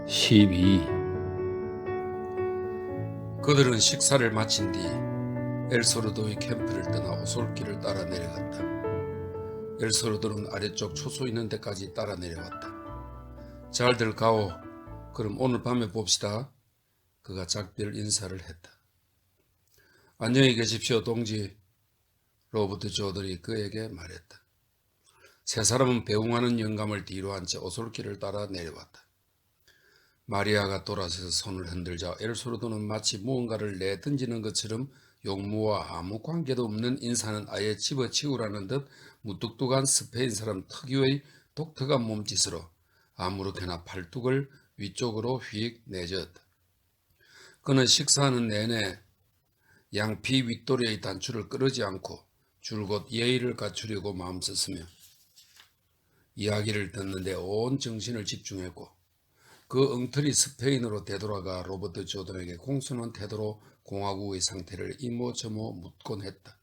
12. 그들은 식사를 마친 뒤 엘소르도의 캠프를 떠나 오솔길을 따라 내려갔다. 엘소르도는 아래쪽 초소 있는 데까지 따라 내려갔다. 잘들 가오. 그럼 오늘 밤에 봅시다. 그가 작별 인사를 했다. 안녕히 계십시오, 동지. 로버트 조들이 그에게 말했다. 세 사람은 배웅하는 영감을 뒤로 한 채 오솔길을 따라 내려왔다. 마리아가 돌아서서 손을 흔들자 엘소르도는 마치 무언가를 내던지는 것처럼 용무와 아무 관계도 없는 인사는 아예 집어치우라는 듯 무뚝뚝한 스페인 사람 특유의 독특한 몸짓으로 아무렇게나 팔뚝을 위쪽으로 휙 내저었다. 그는 식사하는 내내 양피 윗도리의 단추를 끄르지 않고 줄곧 예의를 갖추려고 마음썼으며 이야기를 듣는데 온 정신을 집중했고 그 엉터리 스페인으로 되돌아가 로버트 조던에게 공손한 태도로 공화국의 상태를 이모저모 묻곤 했다.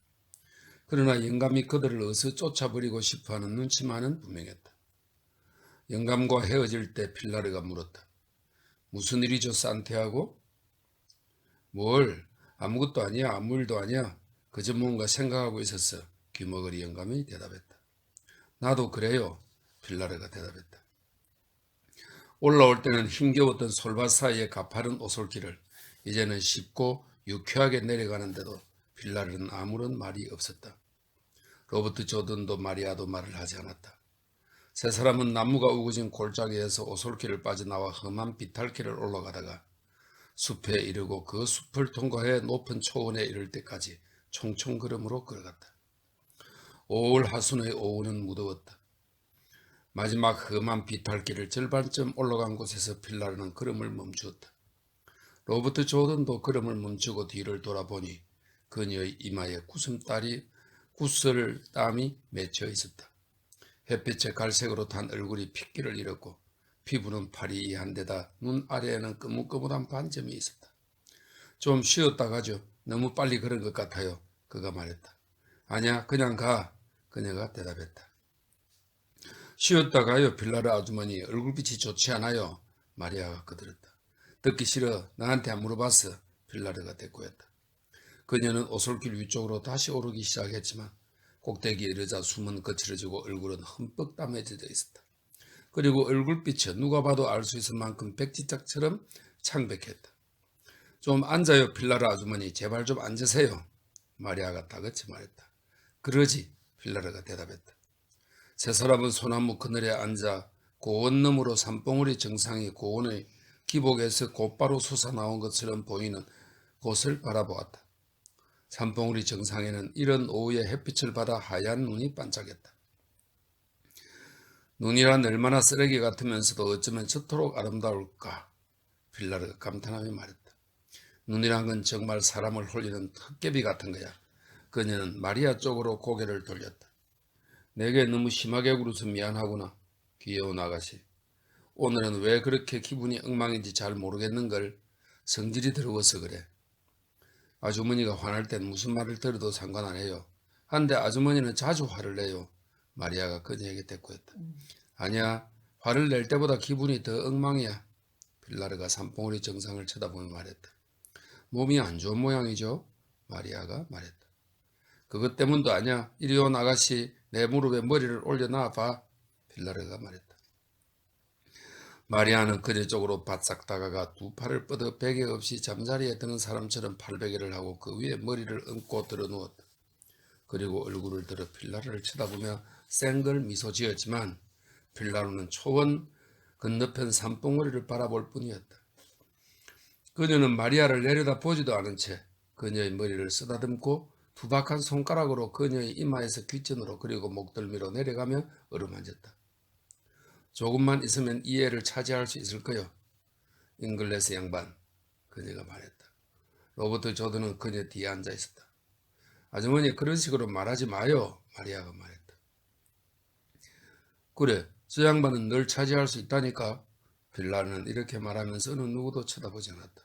그러나 영감이 그들을 어서 쫓아버리고 싶어하는 눈치만은 분명했다. 영감과 헤어질 때 필라르가 물었다. 무슨 일이죠, 산티아고? 뭘? 아무것도 아니야. 아무 일도 아니야. 그저 뭔가 생각하고 있었어. 귀머거리 영감이 대답했다. 나도 그래요. 필라르가 대답했다. 올라올 때는 힘겨웠던 솔밭 사이의 가파른 오솔길을 이제는 쉽고 유쾌하게 내려가는데도 필라르는 아무런 말이 없었다. 로버트 조던도 마리아도 말을 하지 않았다. 세 사람은 나무가 우거진 골짜기에서 오솔길을 빠져나와 험한 비탈길을 올라가다가 숲에 이르고 그 숲을 통과해 높은 초원에 이를 때까지 총총 걸음으로 걸어갔다. 5월 하순의 오후는 무더웠다. 마지막 험한 비탈길을 절반쯤 올라간 곳에서 필라르는 걸음을 멈추었다. 로버트 조던도 걸음을 멈추고 뒤를 돌아보니 그녀의 이마에 구슬 땀이 맺혀 있었다. 햇빛에 갈색으로 탄 얼굴이 핏기를 잃었고 피부는 파리한 데다 눈 아래에는 거뭇거뭇한 반점이 있었다. 좀 쉬었다 가죠. 너무 빨리 걸은 것 같아요. 그가 말했다. 아니야, 그냥 가. 그녀가 대답했다. 쉬었다 가요, 필라르 아주머니. 얼굴빛이 좋지 않아요. 마리아가 거들었다. 듣기 싫어. 나한테 안 물어봤어. 필라르가 대꾸했다. 그녀는 오솔길 위쪽으로 다시 오르기 시작했지만 꼭대기에 이르자 숨은 거칠어지고 얼굴은 흠뻑 땀해져 있었다. 그리고 얼굴빛이 누가 봐도 알 수 있을 만큼 백지짝처럼 창백했다. 좀 앉아요, 필라르 아주머니. 제발 좀 앉으세요. 마리아가 다그치 말했다. 그러지, 필라르가 대답했다. 세 사람은 소나무 그늘에 앉아 고원 너머로 산봉우리 정상이 고원의 기복에서 곧바로 솟아나온 것처럼 보이는 곳을 바라보았다. 산봉우리 정상에는 이른 오후에 햇빛을 받아 하얀 눈이 반짝였다. 눈이란 얼마나 쓰레기 같으면서도 어쩌면 저토록 아름다울까? 필라르가 감탄하며 말했다. 눈이란 건 정말 사람을 홀리는 헛개비 같은 거야. 그녀는 마리아 쪽으로 고개를 돌렸다. 내게 너무 심하게 굴어서 미안하구나. 귀여운 아가씨. 오늘은 왜 그렇게 기분이 엉망인지 잘 모르겠는걸. 성질이 더러워서 그래. 아주머니가 화날 땐 무슨 말을 들어도 상관 안 해요. 한데 아주머니는 자주 화를 내요. 마리아가 그녀에게 대꾸했다. 아니야, 화를 낼 때보다 기분이 더 엉망이야. 필라르가 산봉우리 정상을 쳐다보며 말했다. 몸이 안 좋은 모양이죠? 마리아가 말했다. 그것 때문도 아니야. 이리 온 아가씨, 내 무릎에 머리를 올려놔 봐. 필라르가 말했다. 마리아는 그녀 쪽으로 바싹 다가가 두 팔을 뻗어 베개 없이 잠자리에 드는 사람처럼 팔베개를 하고 그 위에 머리를 얹고 들어누웠다. 그리고 얼굴을 들어 필라르를 쳐다보며 생글 미소 지었지만 필라르는 초원 건너편 산봉우리를 바라볼 뿐이었다. 그녀는 마리아를 내려다 보지도 않은 채 그녀의 머리를 쓰다듬고 투박한 손가락으로 그녀의 이마에서 귓전으로 그리고 목덜미로 내려가며 어루만졌다. 조금만 있으면 이 애를 차지할 수 있을 거요. 잉글레스 양반, 그녀가 말했다. 로버트 조던은 그녀 뒤에 앉아 있었다. 아주머니 그런 식으로 말하지 마요. 마리아가 말했다. 그래, 저 양반은 널 차지할 수 있다니까. 필라르는 이렇게 말하면서 어느 누구도 쳐다보지 않았다.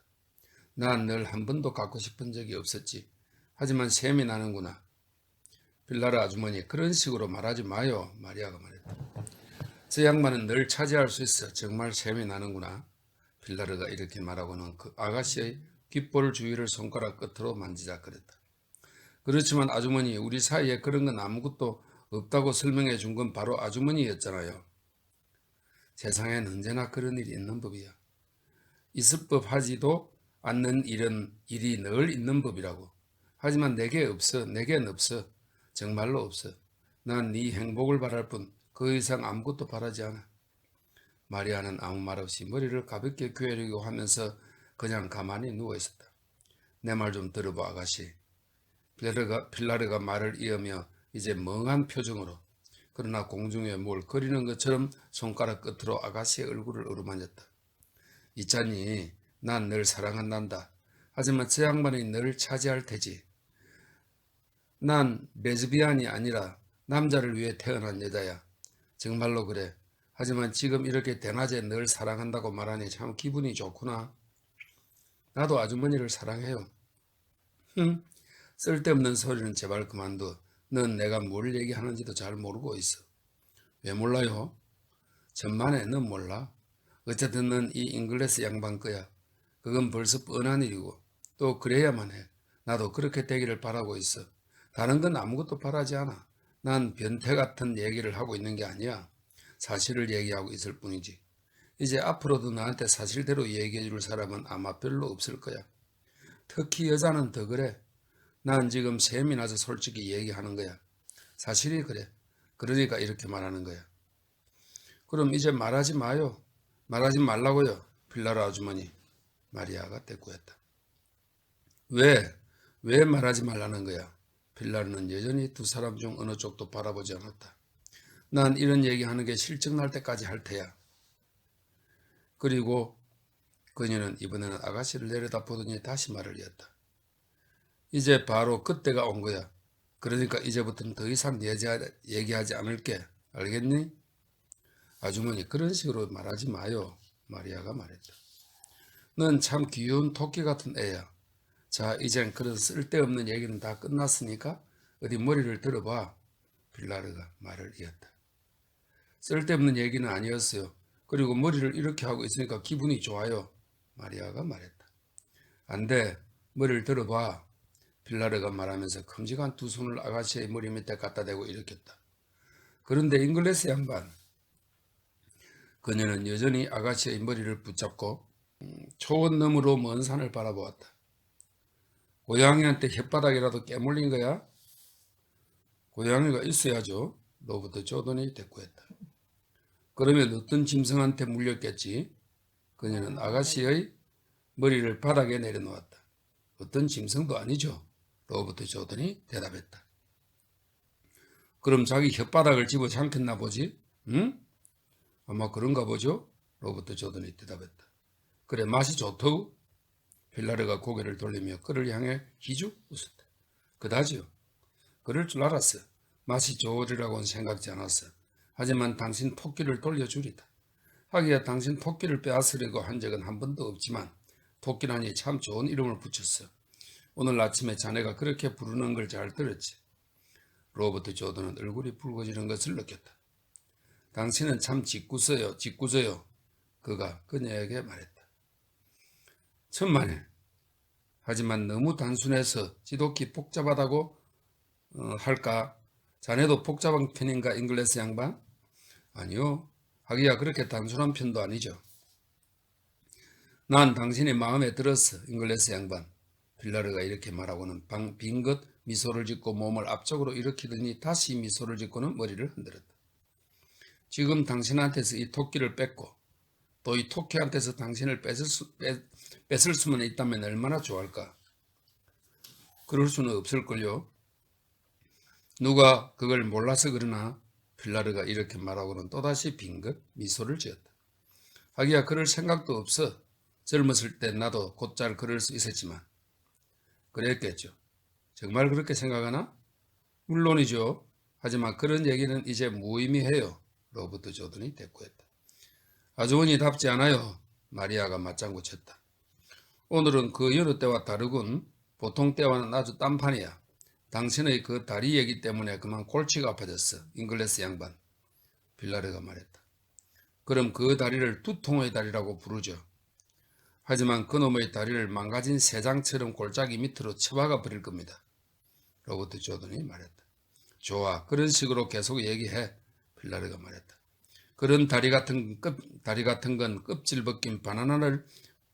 난 널 한 번도 갖고 싶은 적이 없었지. 하지만 셈이 나는구나. 필라르 아주머니 그런 식으로 말하지 마요. 마리아가 말했다. 저 양반은 널 차지할 수 있어. 정말 셈이 나는구나. 빌라르가 이렇게 말하고는 그 아가씨의 귓볼 주위를 손가락 끝으로 만지작거렸다. 그렇지만 아주머니, 우리 사이에 그런 건 아무것도 없다고 설명해 준 건 바로 아주머니였잖아요. 세상엔 언제나 그런 일이 있는 법이야. 있을 법하지도 않는 일이 늘 있는 법이라고. 하지만 내겐 없어. 정말로 없어. 난 네 행복을 바랄 뿐 그 이상 아무것도 바라지 않아. 마리아는 아무 말 없이 머리를 가볍게 꿰려고 하면서 그냥 가만히 누워있었다. 내 말 좀 들어봐, 아가씨. 빌라르가 말을 이으며 이제 멍한 표정으로, 그러나 공중에 뭘 그리는 것처럼 손가락 끝으로 아가씨의 얼굴을 어루만졌다. 있잖니, 난 널 사랑한단다. 하지만 저 양반이 너를 차지할 테지. 난 레즈비안이 아니라 남자를 위해 태어난 여자야. 정말로 그래. 하지만 지금 이렇게 대낮에 널 사랑한다고 말하니 참 기분이 좋구나. 나도 아주머니를 사랑해요. 쓸데없는 소리는 제발 그만둬. 넌 내가 뭘 얘기하는지도 잘 모르고 있어. 왜 몰라요? 천만에 넌 몰라. 어쨌든 넌 이 잉글리스 양반 거야. 그건 벌써 뻔한 일이고 또 그래야만 해. 나도 그렇게 되기를 바라고 있어. 다른 건 아무것도 바라지 않아. 난 변태 같은 얘기를 하고 있는 게 아니야. 사실을 얘기하고 있을 뿐이지. 이제 앞으로도 나한테 사실대로 얘기해 줄 사람은 아마 별로 없을 거야. 특히 여자는 더 그래. 난 지금 셈이 나서 솔직히 얘기하는 거야. 사실이 그래. 그러니까 이렇게 말하는 거야. 그럼 이제 말하지 마요. 말하지 말라고요. 빌라르 아주머니. 마리아가 대꾸했다. 왜 말하지 말라는 거야? 빌라르는 여전히 두 사람 중 어느 쪽도 바라보지 않았다. 난 이런 얘기하는 게 실증날 때까지 할 테야. 그리고 그녀는 이번에는 아가씨를 내려다보더니 다시 말을 이었다. 이제 바로 그때가 온 거야. 그러니까 이제부터는 더 이상 얘기하지 않을게. 알겠니? 아주머니, 그런 식으로 말하지 마요. 마리아가 말했다. 넌 참 귀여운 토끼 같은 애야. 자, 이젠 그런 쓸데없는 얘기는 다 끝났으니까 어디 머리를 들어봐. 빌라르가 말을 이었다. 쓸데없는 얘기는 아니었어요. 그리고 머리를 이렇게 하고 있으니까 기분이 좋아요. 마리아가 말했다. 안 돼. 머리를 들어봐. 빌라르가 말하면서 큼직한 두 손을 아가씨의 머리 밑에 갖다 대고 일으켰다. 그런데 잉글리스 양반. 그녀는 여전히 아가씨의 머리를 붙잡고 초원 너머로 먼 산을 바라보았다. 고양이한테 혓바닥이라도 깨물린 거야? 고양이가 있어야죠. 로버트 조던이 대꾸했다. 그러면 어떤 짐승한테 물렸겠지? 그녀는 아가씨의 머리를 바닥에 내려놓았다. 어떤 짐승도 아니죠. 로버트 조던이 대답했다. 그럼 자기 혓바닥을 집어 삼켰나 보지? 응? 아마 그런가 보죠? 로버트 조던이 대답했다. 그래, 맛이 좋더우? 빌라르가 고개를 돌리며 그를 향해 희죽 웃었다. 그다지요. 그럴 줄 알았어. 맛이 좋으리라고는 생각지 않았어. 하지만 당신 토끼를 돌려주리다. 하기야 당신 토끼를 빼앗으려고 한 적은 한 번도 없지만 토끼라니 참 좋은 이름을 붙였어. 오늘 아침에 자네가 그렇게 부르는 걸 잘 들었지. 로버트 조던은 얼굴이 붉어지는 것을 느꼈다. 당신은 참 짓궂어요. 그가 그녀에게 말했다. 천만에. 하지만 너무 단순해서 지독히 복잡하다고 할까? 자네도 복잡한 편인가, 잉글리스 양반? 아니요. 하기야 그렇게 단순한 편도 아니죠. 난 당신의 마음에 들었어, 잉글리스 양반. 빌라르가 이렇게 말하고는 빙긋 미소를 짓고 몸을 앞쪽으로 일으키더니 다시 미소를 짓고는 머리를 흔들었다. 지금 당신한테서 이 토끼를 뺏고 또 이 토끼한테서 당신을 뺏을 수만 있다면 얼마나 좋을까? 그럴 수는 없을걸요. 누가 그걸 몰라서 그러나? 빌라르가 이렇게 말하고는 또다시 빙긋 미소를 지었다. 하기야 그럴 생각도 없어. 젊었을 때 나도 곧잘 그럴 수 있었지만. 그랬겠죠. 정말 그렇게 생각하나? 물론이죠. 하지만 그런 얘기는 이제 무의미해요. 로버트 조던이 대꾸했다. 아주머니답지 않아요. 마리아가 맞장구 쳤다. 오늘은 그 여느 때와 다르군. 보통 때와는 아주 딴판이야. 당신의 그 다리 얘기 때문에 그만 골치가 아파졌어. 잉글리스 양반. 빌라르가 말했다. 그럼 그 다리를 두통의 다리라고 부르죠. 하지만 그놈의 다리를 망가진 새장처럼 골짜기 밑으로 쳐박아 버릴 겁니다. 로버트 조던이 말했다. 좋아, 그런 식으로 계속 얘기해. 필라르가 말했다. 그런 다리 같은 건 껍질 벗긴 바나나를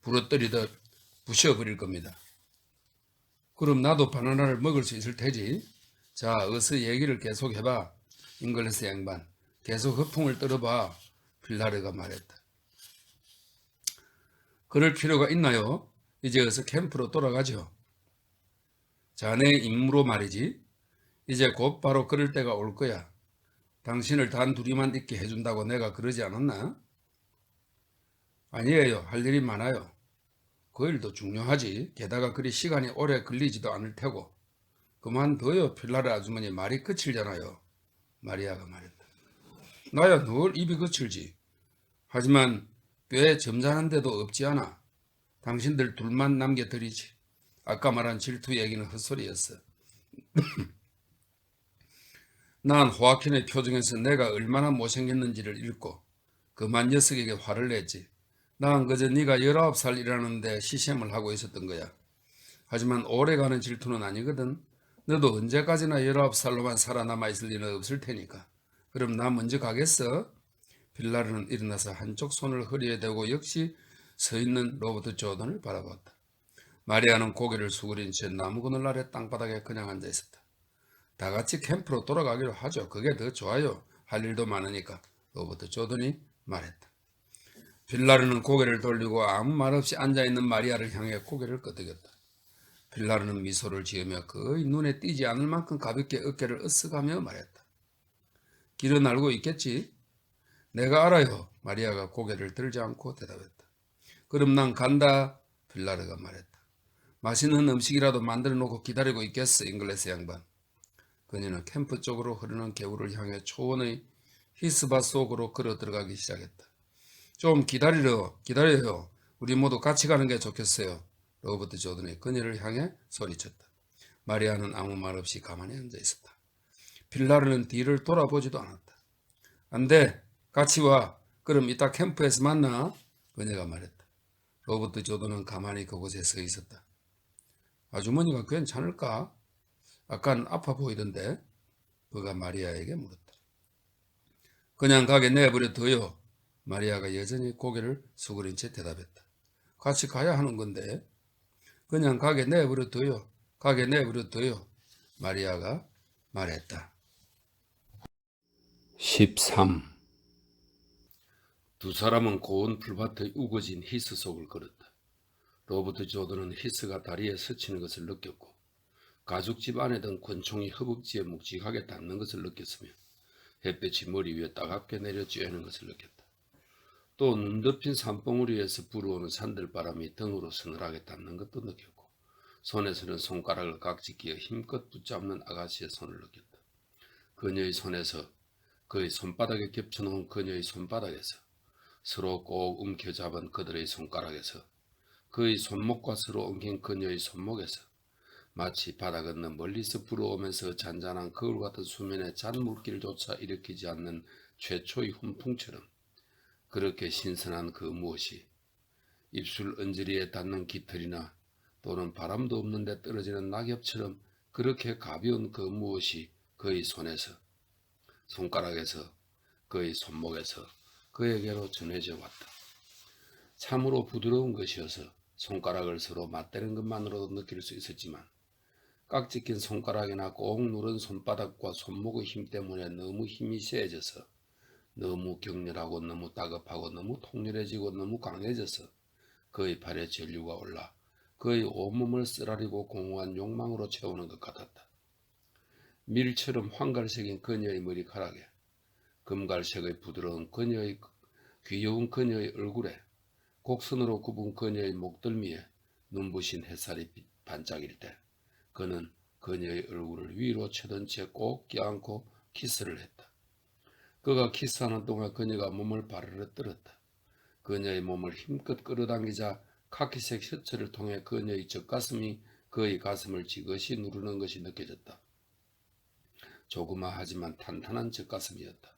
부러뜨리듯 부셔버릴 겁니다. 그럼 나도 바나나를 먹을 수 있을 테지. 자, 어서 얘기를 계속 해봐. 잉글리스 양반. 계속 허풍을 떨어봐. 필라르가 말했다. 그럴 필요가 있나요? 이제 어서 캠프로 돌아가죠. 자네 임무로 말이지. 이제 곧바로 그럴 때가 올 거야. 당신을 단 둘이만 있게 해준다고 내가 그러지 않았나? 아니에요. 할 일이 많아요. 그 일도 중요하지. 게다가 그리 시간이 오래 걸리지도 않을 테고. 그만둬요. 필라르 아주머니 말이 그칠잖아요. 마리아가 말했다. 나야 늘 입이 그칠지. 하지만 꽤 점잖은 데도 없지 않아. 당신들 둘만 남겨드리지. 아까 말한 질투 얘기는 헛소리였어. 난 호아킨의 표정에서 내가 얼마나 못생겼는지를 읽고 그만 녀석에게 화를 냈지. 난 그저 네가 19살이라는데 시샘을 하고 있었던 거야. 하지만 오래가는 질투는 아니거든. 너도 언제까지나 19살로만 살아남아 있을 리는 없을 테니까. 그럼 나 먼저 가겠어? 필라르는 일어나서 한쪽 손을 허리에 대고 역시 서 있는 로버트 조던을 바라봤다. 마리아는 고개를 수그린 채 나무 그늘 아래 땅바닥에 그냥 앉아 있었다. 다 같이 캠프로 돌아가기로 하죠. 그게 더 좋아요. 할 일도 많으니까. 로버트 조던이 말했다. 필라르는 고개를 돌리고 아무 말 없이 앉아있는 마리아를 향해 고개를 끄덕였다. 필라르는 미소를 지으며 거의 눈에 띄지 않을 만큼 가볍게 어깨를 으쓱하며 말했다. 길은 알고 있겠지? 내가 알아요. 마리아가 고개를 들지 않고 대답했다. 그럼 난 간다. 필라르가 말했다. 맛있는 음식이라도 만들어 놓고 기다리고 있겠어. 잉글리스 양반. 그녀는 캠프 쪽으로 흐르는 개울을 향해 초원의 히스바 속으로 걸어 들어가기 시작했다. 좀 기다려요. 우리 모두 같이 가는 게 좋겠어요. 로버트 조던이 그녀를 향해 소리쳤다. 마리아는 아무 말 없이 가만히 앉아 있었다. 필라르는 뒤를 돌아보지도 않았다. 안 돼. 같이 와. 그럼 이따 캠프에서 만나. 그녀가 말했다. 로버트 조던은 가만히 그곳에 서 있었다. 아주머니가 괜찮을까? 아깐 아파 보이던데. 그가 마리아에게 물었다. 그냥 가게 내버려 둬요. 마리아가 여전히 고개를 수그린 채 대답했다. 같이 가야 하는 건데. 그냥 가게 내버려 둬요. 가게 내버려 둬요. 마리아가 말했다. 13. 두 사람은 고운 풀밭의 우거진 히스 속을 걸었다. 로버트 조던은 히스가 다리에 스치는 것을 느꼈고 가죽집 안에 든 권총이 허벅지에 묵직하게 닿는 것을 느꼈으며 햇볕이 머리 위에 따갑게 내려 쬐는 것을 느꼈다. 또 눈 덮인 산봉우리에서 불어오는 산들바람이 등으로 서늘하게 닿는 것도 느꼈고 손에서는 손가락을 각지 끼어 힘껏 붙잡는 아가씨의 손을 느꼈다. 그녀의 손에서 그의 손바닥에 겹쳐놓은 그녀의 손바닥에서 서로 꼭 움켜잡은 그들의 손가락에서 그의 손목과 서로 엉킨 그녀의 손목에서 마치 바다 건너 멀리서 불어오면서 잔잔한 거울 같은 수면에 잔물길조차 일으키지 않는 최초의 훈풍처럼 그렇게 신선한 그 무엇이 입술 언저리에 닿는 깃털이나 또는 바람도 없는데 떨어지는 낙엽처럼 그렇게 가벼운 그 무엇이 그의 손에서 손가락에서 그의 손목에서 그에게로 전해져 왔다. 참으로 부드러운 것이어서 손가락을 서로 맞대는 것만으로도 느낄 수 있었지만 깍지 낀 손가락이나 꼭 누른 손바닥과 손목의 힘 때문에 너무 힘이 세져서 너무 격렬하고 너무 다급하고 너무 통렬해지고 너무 강해져서 그의 팔에 전류가 올라 그의 온몸을 쓰라리고 공허한 욕망으로 채우는 것 같았다. 밀처럼 황갈색인 그녀의 머리카락에 금갈색의 부드러운 그녀의 귀여운 그녀의 얼굴에 곡선으로 굽은 그녀의 목덜미에 눈부신 햇살이 반짝일 때 그는 그녀의 얼굴을 위로 쳐든 채 꼭 껴안고 키스를 했다. 그가 키스하는 동안 그녀가 몸을 바르르 떨었다. 그녀의 몸을 힘껏 끌어당기자 카키색 셔츠를 통해 그녀의 젖가슴이 그의 가슴을 지그시 누르는 것이 느껴졌다. 조그마하지만 탄탄한 젖가슴이었다.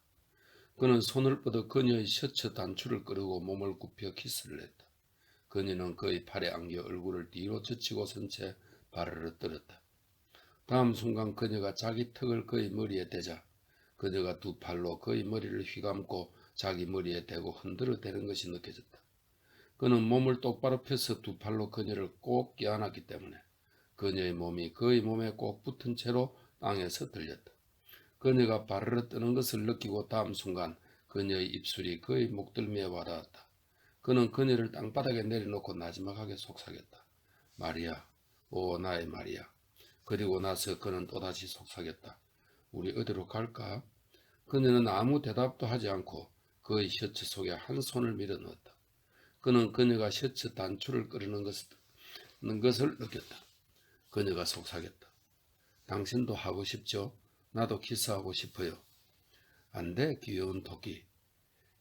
그는 손을 뻗어 그녀의 셔츠 단추를 끌고 몸을 굽혀 키스를 했다. 그녀는 그의 팔에 안겨 얼굴을 뒤로 젖히고 선 채 발을 떨었다. 다음 순간 그녀가 자기 턱을 그의 머리에 대자 그녀가 두 팔로 그의 머리를 휘감고 자기 머리에 대고 흔들어 대는 것이 느껴졌다. 그는 몸을 똑바로 펴서 두 팔로 그녀를 꼭 껴안았기 때문에 그녀의 몸이 그의 몸에 꼭 붙은 채로 땅에서 들렸다. 그녀가 바르르 뜨는 것을 느끼고 다음 순간 그녀의 입술이 그의 목덜미에 와닿았다. 그는 그녀를 땅바닥에 내려놓고 나지막하게 속삭였다. 마리아, 오 나의 마리아. 그리고 나서 그는 또다시 속삭였다. 우리 어디로 갈까? 그녀는 아무 대답도 하지 않고 그의 셔츠 속에 한 손을 밀어넣었다. 그는 그녀가 셔츠 단추를 끌어넣는 것을 느꼈다. 그녀가 속삭였다. 당신도 하고 싶죠? 나도 키스하고 싶어요. 안 돼, 귀여운 토끼.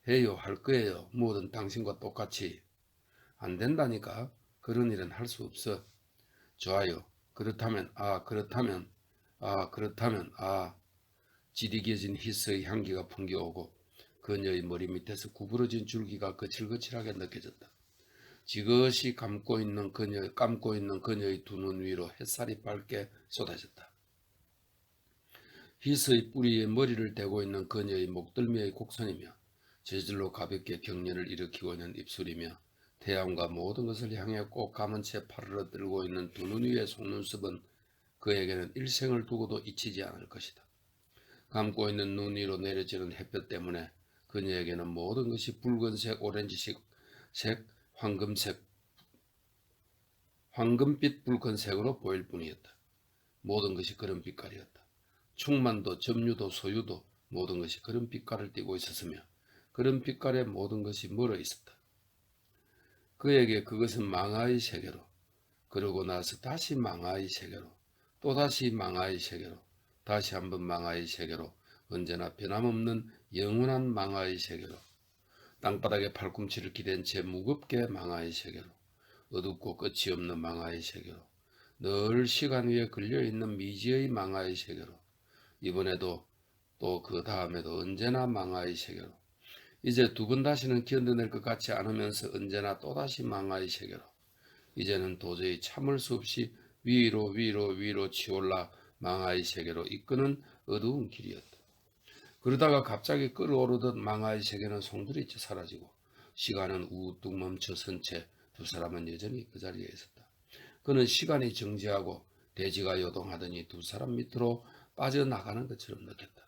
해요, 할 거예요. 뭐든 당신과 똑같이. 안 된다니까. 그런 일은 할 수 없어. 좋아요. 그렇다면, 그렇다면, 지리겨진 히스의 향기가 풍겨오고 그녀의 머리 밑에서 구부러진 줄기가 거칠거칠하게 느껴졌다. 지그시 감고 있는 그녀의 두 눈 위로 햇살이 밝게 쏟아졌다. 히스의 뿌리에 머리를 대고 있는 그녀의 목덜미의 곡선이며 저절로 가볍게 경련을 일으키고 있는 입술이며 태양과 모든 것을 향해 꼭 감은 채 파르르 들고 있는 두 눈 위의 속눈썹은 그에게는 일생을 두고도 잊히지 않을 것이다. 감고 있는 눈 위로 내려지는 햇볕 때문에 그녀에게는 모든 것이 붉은색, 오렌지색, 황금빛 붉은색으로 보일 뿐이었다. 모든 것이 그런 빛깔이었다. 충만도, 점유도, 소유도 모든 것이 그런 빛깔을 띠고 있었으며 그런 빛깔의 모든 것이 멀어 있었다. 그에게 그것은 망아의 세계로, 그러고 나서 다시 망아의 세계로, 또다시 망아의 세계로, 다시 한번 망아의 세계로, 언제나 변함없는 영원한 망아의 세계로, 땅바닥에 팔꿈치를 기댄 채 무겁게 망아의 세계로, 어둡고 끝이 없는 망아의 세계로, 늘 시간 위에 걸려있는 미지의 망아의 세계로, 이번에도 또 그 다음에도 언제나 망아의 세계로, 이제 두 번 다시는 견뎌낼 것 같지 않으면서 언제나 또다시 망아의 세계로, 이제는 도저히 참을 수 없이 위로 치올라 망아의 세계로 이끄는 어두운 길이었다. 그러다가 갑자기 끓어오르던 망아의 세계는 송두리째 사라지고 시간은 우뚝 멈춰선 채 두 사람은 여전히 그 자리에 있었다. 그는 시간이 정지하고 대지가 요동하더니 두 사람 밑으로 빠져나가는 것처럼 느꼈다.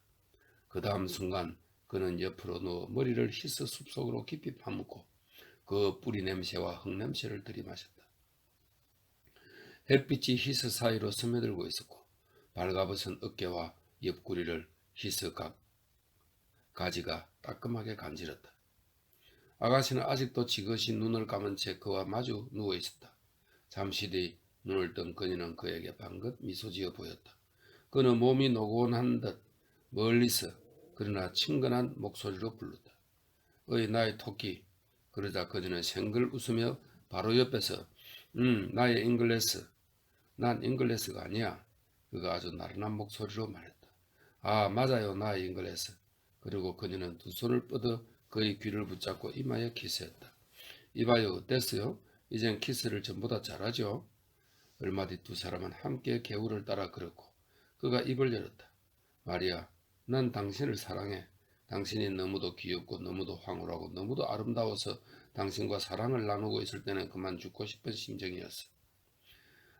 그 다음 순간 그는 옆으로 누워 머리를 히스 숲속으로 깊이 파묻고 그 뿌리 냄새와 흙 냄새를 들이마셨다. 햇빛이 히스 사이로 스며들고 있었고 발가벗은 어깨와 옆구리를 히스 가지가 따끔하게 간지렀다. 아가씨는 아직도 지그시 눈을 감은 채 그와 마주 누워 있었다. 잠시 뒤 눈을 뜬 그녀는 그에게 방긋 미소 지어 보였다. 그는 몸이 노곤한 듯 멀리서 그러나 친근한 목소리로 불렀다. 어이 나의 토끼. 그러자 그녀는 생글 웃으며 바로 옆에서 나의 잉글레스. 난 잉글레스가 아니야. 그가 아주 나른한 목소리로 말했다. 아 맞아요 나의 잉글레스. 그리고 그녀는 두 손을 뻗어 그의 귀를 붙잡고 이마에 키스했다. 이봐요 어땠어요? 이젠 키스를 전보다 잘하죠? 얼마 뒤 두 사람은 함께 개울을 따라 걸었고 그가 입을 열었다. 마리아, 난 당신을 사랑해. 당신이 너무도 귀엽고 너무도 황홀하고 너무도 아름다워서 당신과 사랑을 나누고 있을 때는 그만 죽고 싶은 심정이었어.